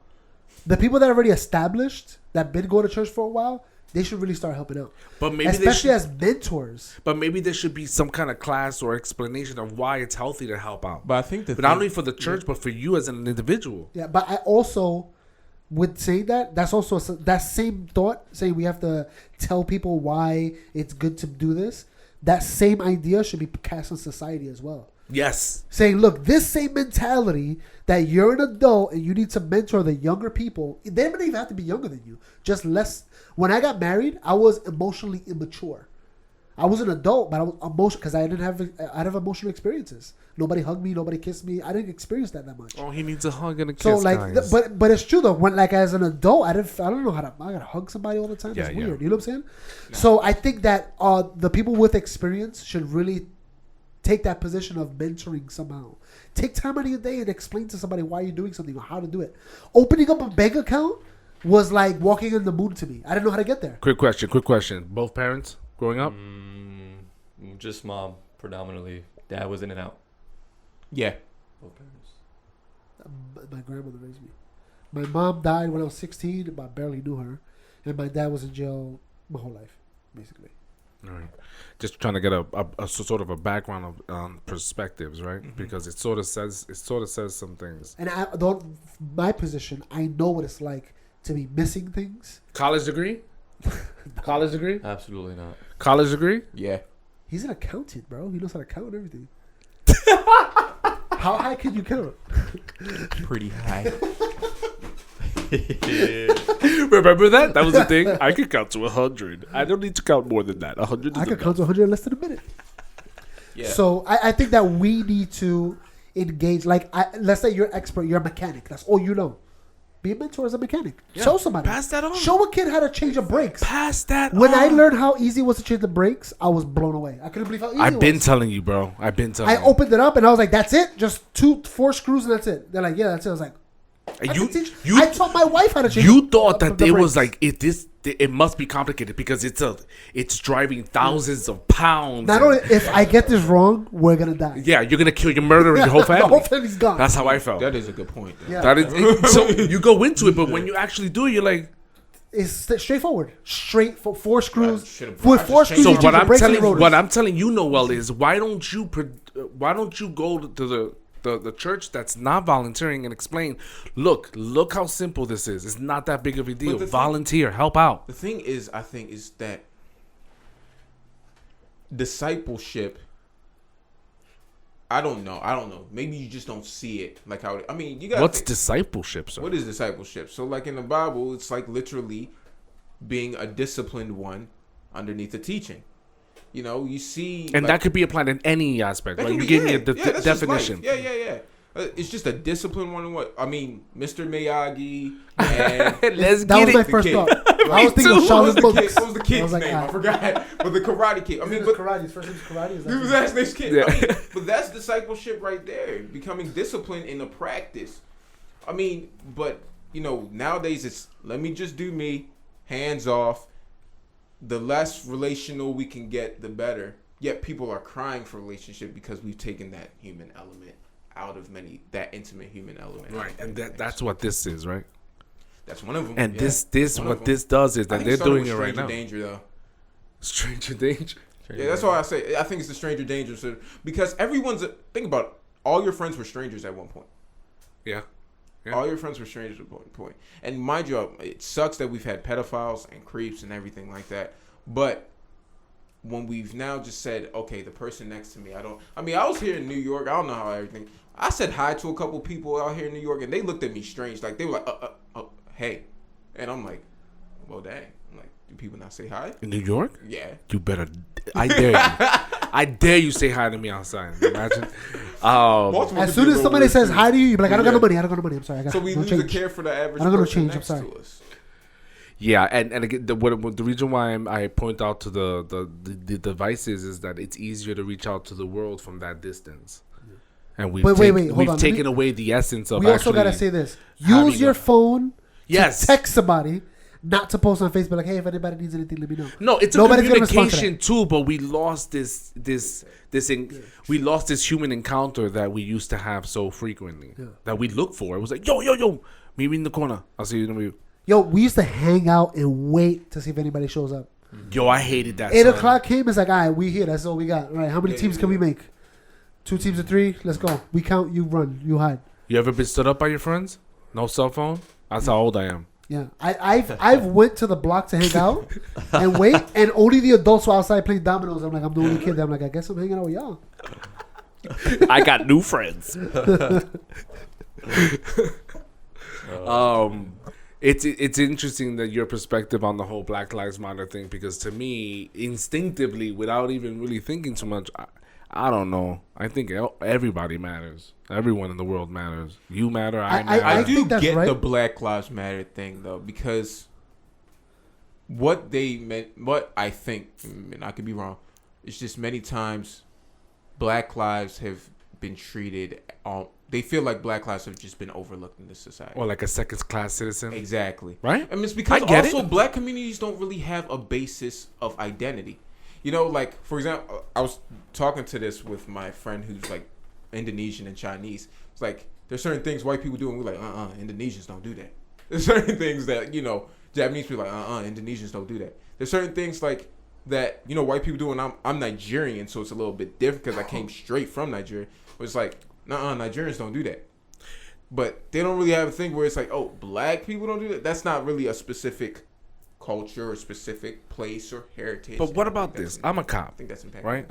The people that are already established, that been going to church for a while, they should really start helping out. But maybe Especially as mentors. But maybe there should be some kind of class or explanation of why it's healthy to help out. But I think But not only for the church, but for you as an individual. Yeah, but I also would say that's also that same thought, saying we have to tell people why it's good to do this. That same idea should be cast on society as well. Yes. Saying, look, this same mentality that you're an adult and you need to mentor the younger people. They don't even have to be younger than you. Just less. When I got married, I was emotionally immature. I was an adult, but I was emotional because I didn't have emotional experiences. Nobody hugged me, nobody kissed me. I didn't experience that much. Oh, he needs a hug and a kiss, So like, guys. but it's true though. When like as an adult, I don't know how to. I gotta hug somebody all the time. Yeah, It's yeah. weird. You know what I'm saying? So I think that the people with experience should really take that position of mentoring somehow. Take time out of your day and explain to somebody why you're doing something or how to do it. Opening up a bank account was like walking in the moon to me. I didn't know how to get there. Quick question. Both parents growing up? Just mom, predominantly. Dad was in and out. Yeah. Both parents. My grandmother raised me. My mom died when I was 16, but I barely knew her, and my dad was in jail my whole life, basically. All right. Just trying to get a sort of a background of perspectives, right? Mm-hmm. Because it sort of says some things. And my position, I know what it's like to be missing things. College degree? College degree? Absolutely not. College degree? Yeah. He's an accountant, bro. He knows how to count and everything. How high can you count? Pretty high. Remember that? That was the thing. I could count to 100. I don't need to count more than that. 100 is I could enough. count to 100 in less than a minute. Yeah. So I think that we need to engage. Like, let's say you're an expert, you're a mechanic. That's all you know. Be a mentor as a mechanic. Yeah. Show somebody. Pass that on. Show a kid how to change the brakes. Pass that When on. I learned how easy it was to change the brakes, I was blown away. I couldn't believe how easy I've it been was. telling you, bro. I've been telling I you. opened it up and I was like, "That's it? Just 4 screws and that's it." They're like, "Yeah, that's it." I was like, I taught my wife how to change. You thought that the it was brakes. like it must be complicated because it's driving thousands of pounds. Not only if I get this wrong, we're gonna die. Yeah, you're gonna kill your murder your whole family. The whole family's gone. That's how I felt. That is a good point. Though. Yeah. That is so you go into it, but when you actually do it, you're like. It's straightforward. Straight for 4 screws. should've- With I 4 just screws, So you change the brakes and the rotors. what I'm telling you, Noel, is why don't you go to the church that's not volunteering and explain, look how simple this is. It's not that big of a deal. the thing- Volunteer, help out. The thing is, I think, is that discipleship. I don't know. Maybe you just don't see it like how. I mean, you got. What's discipleship, sir? What is discipleship? So, like in the Bible, it's like literally being a disciplined one underneath a teaching. You know, you see, and like, that could be applied in any aspect. Right? You be, gave me a that's just definition. life. Yeah. It's just a disciplined one. What I mean, Mr. Miyagi. And Let's That get was my it. first kid. thought. I was thinking of What Shaolin was monks. the kid's I was like, name? I forgot. But the Karate Kid. I mean, but karate. His first name's karate. Is he was that actually his kid. Yeah. I mean, but that's discipleship right there. Becoming disciplined in the practice. I mean, but you know, nowadays it's let me just do me, hands off. The less relational we can get, the better. Yet people are crying for relationship because we've taken that human element out of that intimate human element. Right, and that's what this is, right? That's one of them. And yeah. this One of what them. this does is I that think they're started doing with it right Stranger now. Danger, though. Stranger danger. Yeah, that's why I say I think it's the stranger danger. So, because think about it, all your friends were strangers at one point. Yeah. Yeah. All your friends were strangers at one point. And mind you, it sucks that we've had pedophiles and creeps and everything like that. But when we've now just said, okay, the person next to me, I was here in New York. I don't know how everything. I said hi to a couple people out here in New York, and they looked at me strange. Like, they were like, hey. And I'm like, well, dang. I'm like, do people not say hi? In New York? Yeah. You better. I dare you. I dare you say hi to me outside. Imagine. Baltimore As could soon be a as little somebody weird, says too. hi to you, you're like, I don't got no Yeah. money. I don't got no money. I'm sorry. I got So we no lose the change. care for the average I don't gonna person change, I'm next sorry. to us. Yeah, and again, the reason why I point out to the devices is that it's easier to reach out to the world from that distance, and Wait, hold on, we've let taken me- away the essence of. We also actually gotta say this: having use your phone Yes. to text somebody, not to post on Facebook. Like, hey, if anybody needs anything, let me know. No, it's Nobody's a gonna respond to communication too, but we lost we lost this human encounter that we used to have so frequently that we look for. It was like, yo, meet me in the corner. I'll see you in a minute. Yo, we used to hang out and wait to see if anybody shows up. Yo, I hated that. 8 son. o'clock came. It's like, all right, we here. That's all we got. All right, how many teams can we make? 2 teams of 3. Let's go. We count. You run. You hide. You ever been stood up by your friends? No cell phone. That's how old I am. Yeah, I've went to the block to hang out and wait, and only the adults were outside playing dominoes. I'm like, I'm the only kid there. I'm like, I guess I'm hanging out with y'all. I got new friends. It's interesting that your perspective on the whole Black Lives Matter thing, because to me, instinctively, without even really thinking too much, I don't know. I think everybody matters. Everyone in the world matters. You matter. I matter. I I do think that's get right. the Black Lives Matter thing though, because what they meant, what I think, and I could be wrong, it's just many times Black lives have been treated. They feel like Black lives have just been overlooked in this society. Or like a second-class citizen. Exactly. Right? I mean, it's because I get also it. Black communities don't really have a basis of identity. You know, like, for example, I was talking to this with my friend who's like Indonesian and Chinese. It's like, there's certain things white people do and we're like, Indonesians don't do that. There's certain things that, you know, Japanese people are like, Indonesians don't do that. There's certain things like that, you know, white people do, and I'm Nigerian, so it's a little bit different because I came straight from Nigeria. But it's like, Nigerians don't do that. But they don't really have a thing where it's like, oh, black people don't do that. That's not really a specific culture or specific place or heritage. But what about this? I'm a cop. I think that's impactful. Right?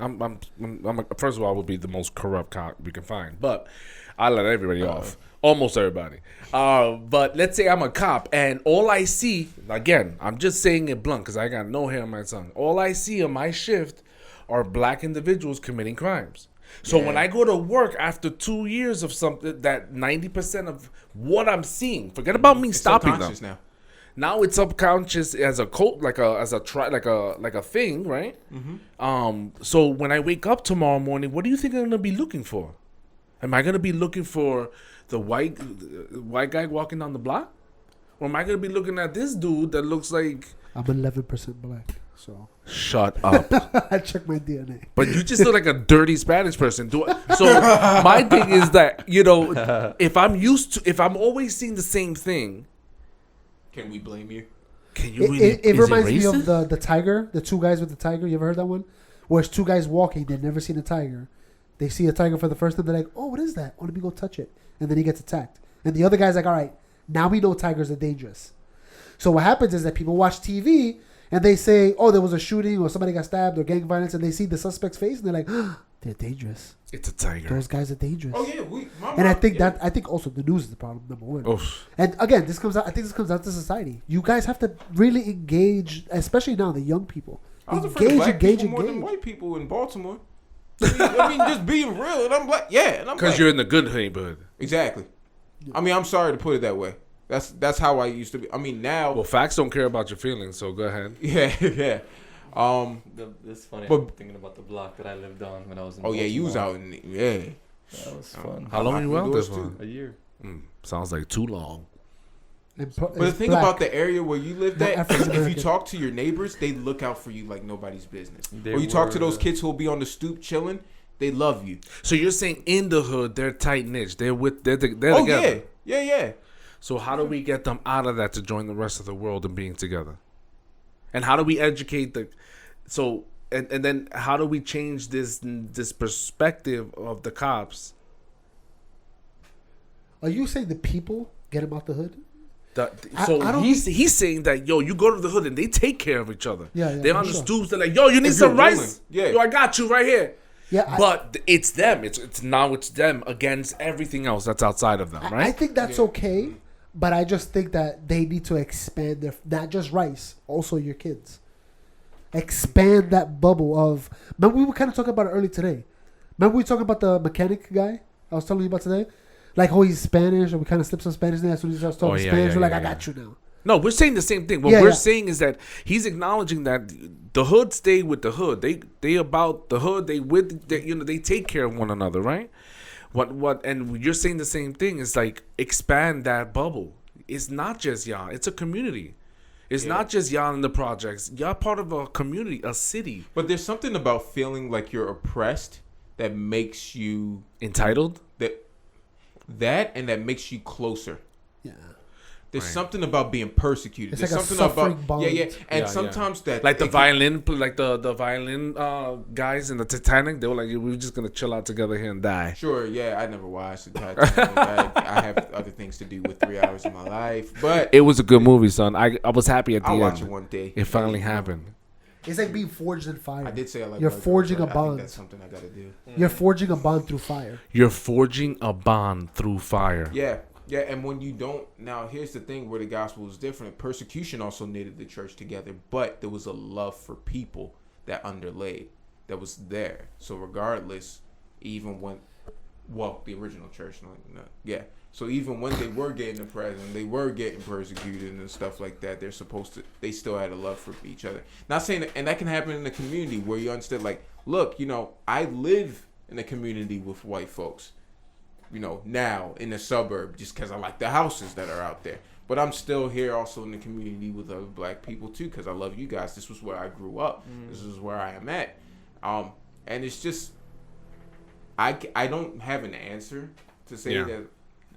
First of all, I would be the most corrupt cop we can find. But I let everybody off. Almost everybody. But let's say I'm a cop and all I see, again, I'm just saying it blunt because I got no hair on my tongue. All I see on my shift are black individuals committing crimes. So when I go to work after 2 years of something, that 90% of what I'm seeing, forget about me It's stopping them. subconscious now. Now it's subconscious as a cult, like a thing, right? Mm-hmm. So when I wake up tomorrow morning, what do you think I'm gonna be looking for? Am I gonna be looking for the white guy walking down the block, or am I gonna be looking at this dude that looks like? I'm 11% black, so Shut up! I checked my DNA. But you just look like a dirty Spanish person. So my thing is that, you know, if I'm always seeing the same thing, Can we blame you? can you really? It is reminds me racist? of the tiger, the 2 guys with the tiger. You ever heard that one? Where it's 2 guys walking, they've never seen a tiger. They see a tiger for the first time. They're like, "Oh, what is that? Oh, let me go touch it." And then he gets attacked. And the other guy's like, "All right, now we know tigers are dangerous." So what happens is that people watch TV and they say, "Oh, there was a shooting or somebody got stabbed or gang violence," and they see the suspect's face and they're like, They're dangerous. It's a tiger. Those guys are dangerous. Oh yeah, And I think I think also the news is the problem, number one. Oof. And again, this comes out. I think this comes out to society. You guys have to really engage, especially now the young people. I was afraid of black people more than white people in Baltimore. I mean, just being real, and I'm like, and I'm Because like, you're in the good neighborhood. exactly. I mean, I'm sorry to put it that way. That's how I used to be. I mean, now. Well, facts don't care about your feelings, so go ahead. Yeah. It's funny. But- I'm thinking about the block that I lived on when I was in. Oh yeah, you was Baltimore. out in That was fun. How long were you out there Doors, for? too. A year. Sounds like too long. But the thing about the area where you lived Not at, African if you American. talk to your neighbors, they look out for you like nobody's business. They Or you talk to those were- kids who'll be on the stoop chilling, they love you. So you're saying in the hood they're tight knit, they're Oh together. yeah. So how do we get them out of that to join the rest of the world and being together? And how do we educate and then how do we change this perspective of the cops? Are you saying the people get them out the hood? So I don't- he's saying that you go to the hood and they take care of each other. Yeah, they're for on the sure. stoops. They're like, you need If some you're rice. willing. Yeah. Yo, I got you right here. Yeah, But it's them. It's them against everything else that's outside of them, I right? think that's okay, but I just think that they need to expand their not just rice, also your kids. Expand that bubble of. Remember, we were kind of talking about it early today. Remember, we were talking about the mechanic guy I was telling you about today? Like, oh, he's Spanish, and we kind of slipped some Spanish in there. As soon as he starts talking Spanish, we're like, I got you now. No, we're saying the same thing. What Yeah, we're yeah. saying is that he's acknowledging that the hood stay with the hood. They about the hood. They take care of one another, right? And you're saying the same thing. It's like expand that bubble. It's not just y'all. It's a community. It's not just y'all in the projects. Y'all part of a community, a city. But there's something about feeling like you're oppressed that makes you Entitled? that makes you closer. Yeah. There's Right. something about being persecuted. It's There's like a something suffering about bond. and sometimes that Like the it can- violin, like the violin guys in the Titanic, they were like, we're just gonna chill out together here and die. Sure, yeah, I never watched the Titanic. I have other things to do with 3 hours of my life, but It was a good movie, son. I was happy at the I'll end. watch it one day. It finally happened. It's like being forged in fire. I did say I like. You're white girls, forging but a I bond. think that's something I gotta do. You're forging a bond through fire. You're forging a bond through fire. Yeah, and when you don't, now here's the thing where the gospel is different. Persecution also knitted the church together, but there was a love for people that underlaid, that was there. So regardless, even when, the original church, so even when they were getting oppressed and they were getting persecuted and stuff like that, they still had a love for each other. Not saying that, and that can happen in the community where you understand, like, look, I live in a community with white folks. Now in the suburb, just because I like the houses that are out there. But I'm still here also in the community with other black people too, because I love you guys. This was where I grew up. This is where I am at. And it's just, I don't have an answer to say that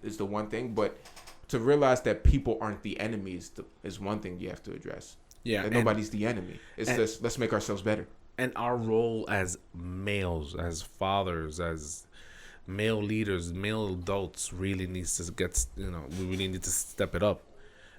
is the one thing, but to realize that people aren't the enemy is one thing you have to address. Yeah, That nobody's the enemy. It's just, let's make ourselves better. And our role as males, as fathers, as male leaders, male adults really needs to we really need to step it up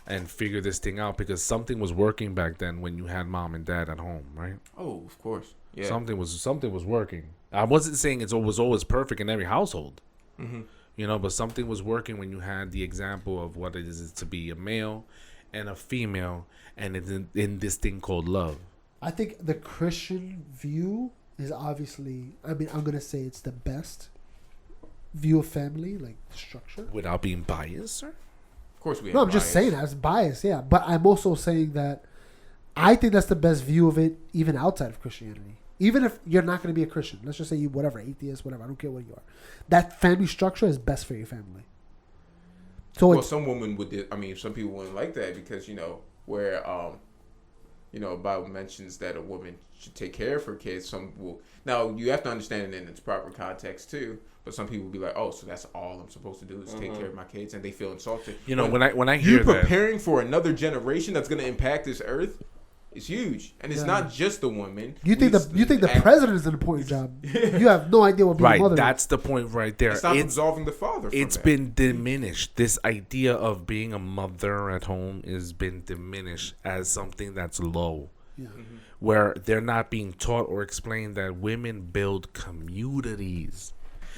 and figure this thing out, because something was working back then when you had mom and dad at home, right? Oh, of course. Yeah. Something was working. I wasn't saying it was always perfect in every household, but something was working when you had the example of what it is to be a male and a female, and in this thing called love. I think the Christian view is obviously, I'm going to say it's the best view of family, like structure. Without being biased, sir? Of course we have No, I'm just bias. saying that's bias, yeah. But I'm also saying that I think that's the best view of it, even outside of Christianity. Even if you're not going to be a Christian, let's just say you, whatever, atheist, whatever, I don't care what you are. That family structure is best for your family. So Well, it's, some women some people wouldn't like that because, where, the Bible mentions that a woman should take care of her kids. Some will, now you have to understand it in its proper context too, but some people will be like, oh, so that's all I'm supposed to do is take care of my kids, and they feel insulted. When I you hear that, preparing for another generation that's going to impact this earth is huge. And it's Yeah. not just the woman. you think the president is an important job. You have no idea what being a right, mother is. that's the point right there. It's not absolving the father from It's that. been diminished. This idea of being a mother at home has been diminished as something that's low. Yeah. where they're not being taught or explained that women build communities.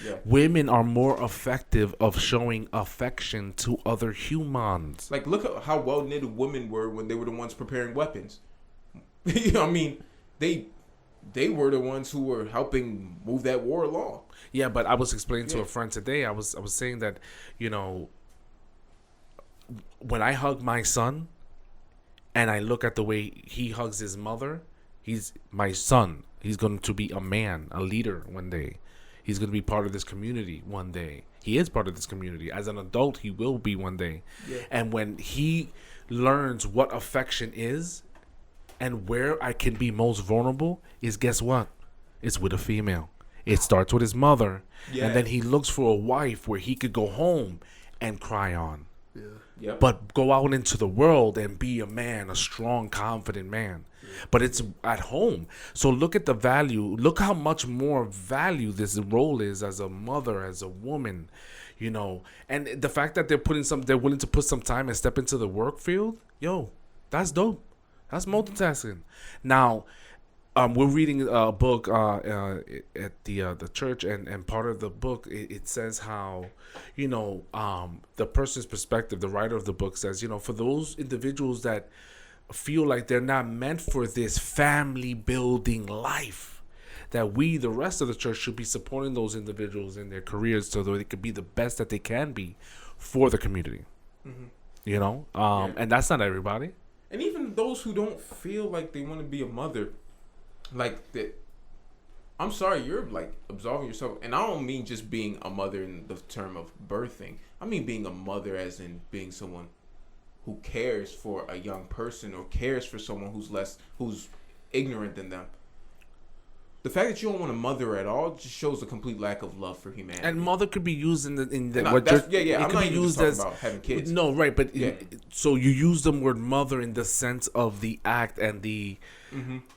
Yeah. Women are more effective of showing affection to other humans. Like, look at how well knitted women were when they were the ones preparing weapons. You know what I mean? They were the ones who were helping move that war along. Yeah, but I was explaining to a friend today. I was saying that, you know, when I hug my son, and I look at the way he hugs his mother, he's my son. He's going to be a man, a leader one day. He's going to be part of this community one day. He is part of this community. As an adult, he will be one day. Yeah. And when he learns what affection is and where I can be most vulnerable is, guess what? It's with a female. It starts with his mother. Yeah. And then he looks for a wife where he could go home and cry on. Yeah. Yep. But go out into the world and be a man, a strong, confident man. But it's at home. So look at the value. Look how much more value this role is as a mother, as a woman, you know. And the fact that they're willing to put some time and step into the work field, yo, that's dope. That's multitasking. Now, we're reading a book at the church, and part of the book it says how, you know, the person's perspective, the writer of the book says, you know, for those individuals that feel like they're not meant for this family building life, that we, the rest of the church, should be supporting those individuals in their careers so that they could be the best that they can be for the community. Mm-hmm. You know, and that's not everybody. And even those who don't feel like they want to be a mother, like that, I'm sorry, you're like absolving yourself. And I don't mean just being a mother in the term of birthing. I mean being a mother as in being someone who cares for a young person or cares for someone who's ignorant than them. The fact that you don't want a mother at all just shows a complete lack of love for humanity. And mother could be used in the no, what that's, yeah. It I'm could not be even used talking as about having kids. No, right, but so you use the word mother in the sense of the act and the,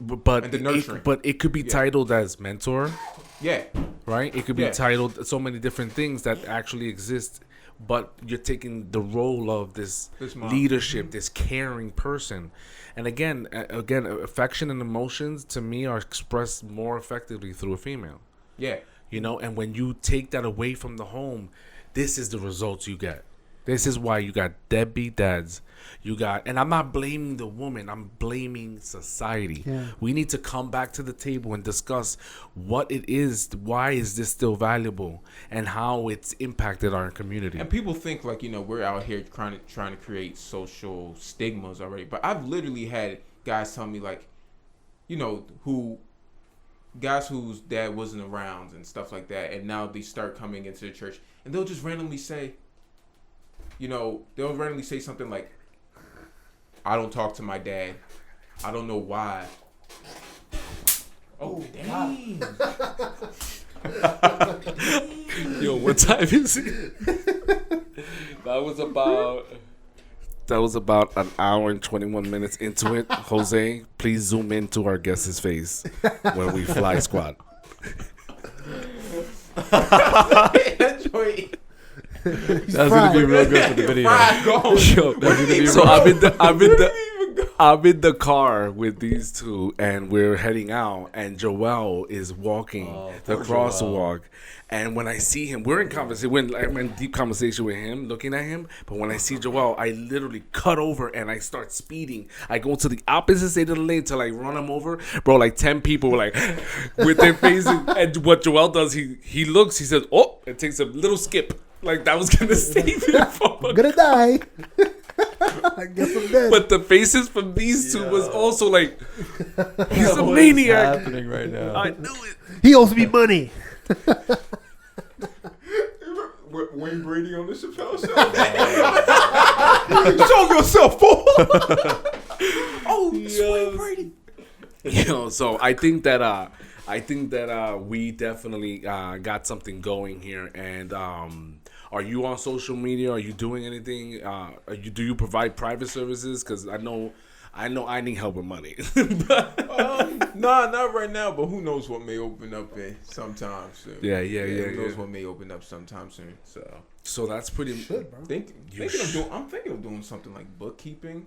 but and the nurturing. But it could be titled as mentor. Yeah. Right. It could be titled so many different things that actually exist. But you're taking the role of this leadership, this caring person. And again, affection and emotions to me are expressed more effectively through a female. Yeah. You know, and when you take that away from the home, this is the results you get. This is why you got deadbeat dads. And I'm not blaming the woman. I'm blaming society. Yeah. We need to come back to the table and discuss what it is. Why is this still valuable and how it's impacted our community? And people think like, you know, we're out here trying to create social stigmas already. But I've literally had guys tell me like, you know, guys whose dad wasn't around and stuff like that. And now they start coming into the church and they'll just randomly say, you know, they'll randomly say something like, I don't talk to my dad. I don't know why. Oh, dang. Yo, what time is it? That was about an hour and 21 minutes into it. Jose, please zoom into our guest's face when we fly squad. That's gonna be real good for the video. I'm in the car with these two, and we're heading out. And Joel is walking the crosswalk. And when I see him, we're in conversation. I'm in deep conversation with him, looking at him. But when I see Joel, I literally cut over and I start speeding. I go to the opposite side of the lane to like run him over. Bro, like 10 people were like with their faces. And what Joel does, he looks, he says, oh, and takes a little skip. Like that was gonna save him from I'm gonna die. I guess I'm dead. But the faces from these two was also like, he's a maniac. What's happening right now? I knew it. He owes me money. Wayne Brady on the Chappelle show. Show yourself, fool. Oh, Wayne Brady. You know, so I think that we definitely got something going here. And are you on social media? Are you doing anything? Do you provide private services? Because I know I need help with money. Nah, not right now. But who knows what may open up sometime soon? Yeah. Who knows what may open up sometime soon? So that's pretty. I'm thinking of doing something like bookkeeping.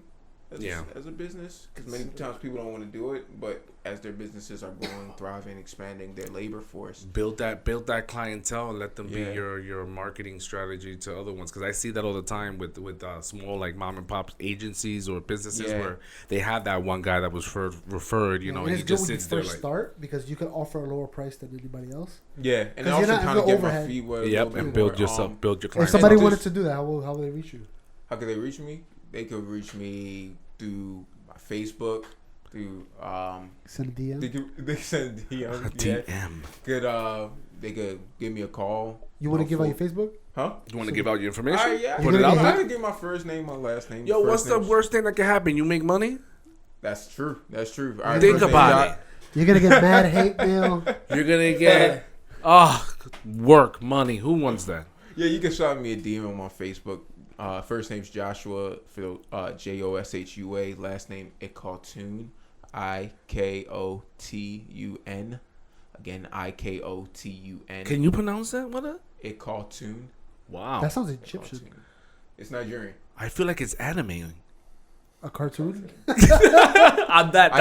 as a business, because many times people don't want to do it, but as their businesses are growing, thriving, expanding their labor force, build that clientele and let them be your marketing strategy to other ones. Because I see that all the time with small like mom and pop agencies or businesses where they have that one guy that was referred, you know, and it's he good just when you sits there first like start because you can offer a lower price than anybody else. Yeah, and 'Cause also you're not- kind of no get my overhead. feet wet. and build yourself, build your If clients. somebody just- wanted to do that, how will they reach you? How could they reach me? They could reach me through my Facebook, through Send a DM. they send DM. They could give me a call. You want to give out your Facebook? Huh? You want to give out your information? Yeah. Put it out I there. had to give my first name, my last name. Yo, what's the worst thing that can happen? You make money? That's true. Think about it. You're gonna get mad hate mail. You're gonna get work, money. Who wants that? Yeah, you can shout me a DM on my Facebook. First name's Joshua, Joshua. Last name Ikotun, Ikotun. Again, Ikotun. Can you pronounce that? What? Ikotun. Wow. That sounds Egyptian. It's Nigerian. I feel like it's anime. A cartoon? I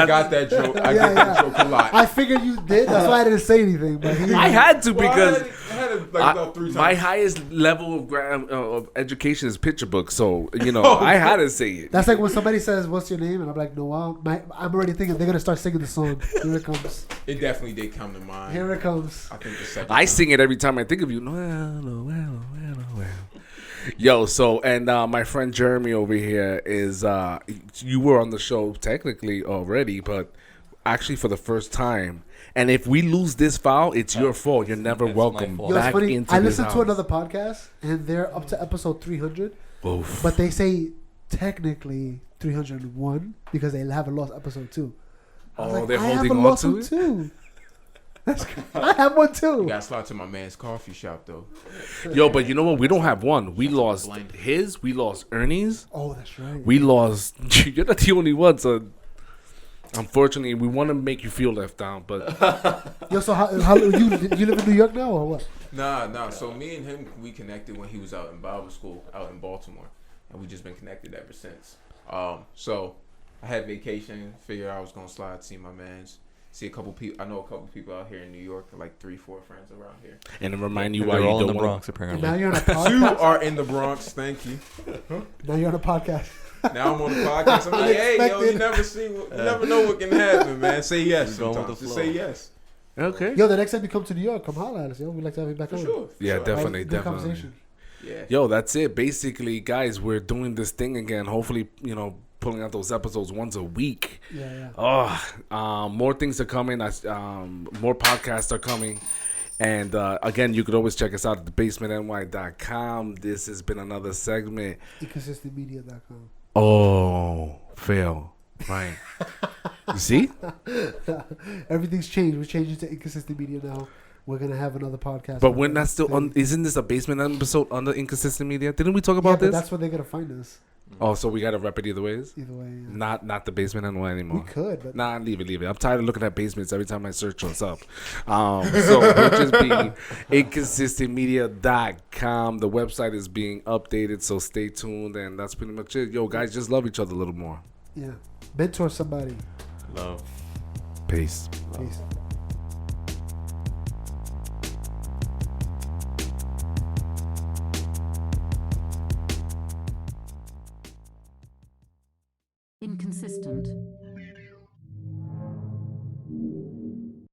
got that joke. I get that joke a lot. I figured you did. That's why I didn't say anything. But I had to because I had it like about 3 times. my highest level of education is picture book, so I had to say it. that's like when somebody says, "What's your name?" and I'm like, "Noel." I'm already thinking they're gonna start singing the song. Here it comes. It definitely did come to mind. Here it comes. I think the second I time. sing it every time I think of you. Well. Yo, so and my friend Jeremy over here is you were on the show technically already, but actually for the first time. And if we lose this file, it's your fault. You're never It's my welcome fault. Yo, it's back funny. into I this listened to house. another podcast, and they're up to episode 300, Oof. but they say technically 301 because they haven't lost episode 2. I was like, they're I holding haven't on lost to one it? too. I have one You too. got to slide to my man's coffee shop though. Yo, but you know what? We don't have one. We lost Blind. his. We lost Ernie's. Oh, that's right. We lost. You're not the only one, so unfortunately, we want to make you feel left out, but Yo, so how you live in New York now or what? Nah. So me and him, we connected when he was out in Bible school out in Baltimore, and we just been connected ever since. So I had vacation. Figured I was gonna slide, see my man's, see a couple people. I know a couple people out here in New York, like 3-4 friends around here. and to remind you And why they're you all in don't the want. Bronx, And apparently. now you're on a 2 podcast. are in the Bronx. Thank you. Now you're on a podcast. Now I'm on the podcast. I'm like, hey, yo, you Unexpected. you never know what can happen, man. Say yes You're going sometimes. with the Just flow. say yes. Okay. Yo, the next time you come to New York, come holler at us. Yo, we'd like to have you back For on. sure. Yeah, Sure. definitely, Good definitely. conversation. Yeah. Yo, that's it. Basically, guys, we're doing this thing again. Hopefully, pulling out those episodes once a week. Yeah. More things are coming. More podcasts are coming. And again, you could always check us out at thebasementny.com. This has been another segment. Inconsistentmedia.com. Oh, fail. Right. You see? Everything's changed. We're changing to Inconsistent Media now. We're gonna have another podcast. But we're not still on. Isn't this a basement episode under Inconsistent Media? Didn't we talk Yeah, about but this? that's where they're gonna find us. Oh, so we got to rep it either ways? Either way. Yeah. Not the basement NY We anymore. could, but Nah, leave it. I'm tired of looking at basements every time I search what's up. So we'll just be inconsistentmedia.com. The website is being updated, so stay tuned. And that's pretty much it. Yo, guys, just love each other a little more. yeah, mentor somebody. Love. Peace. Peace.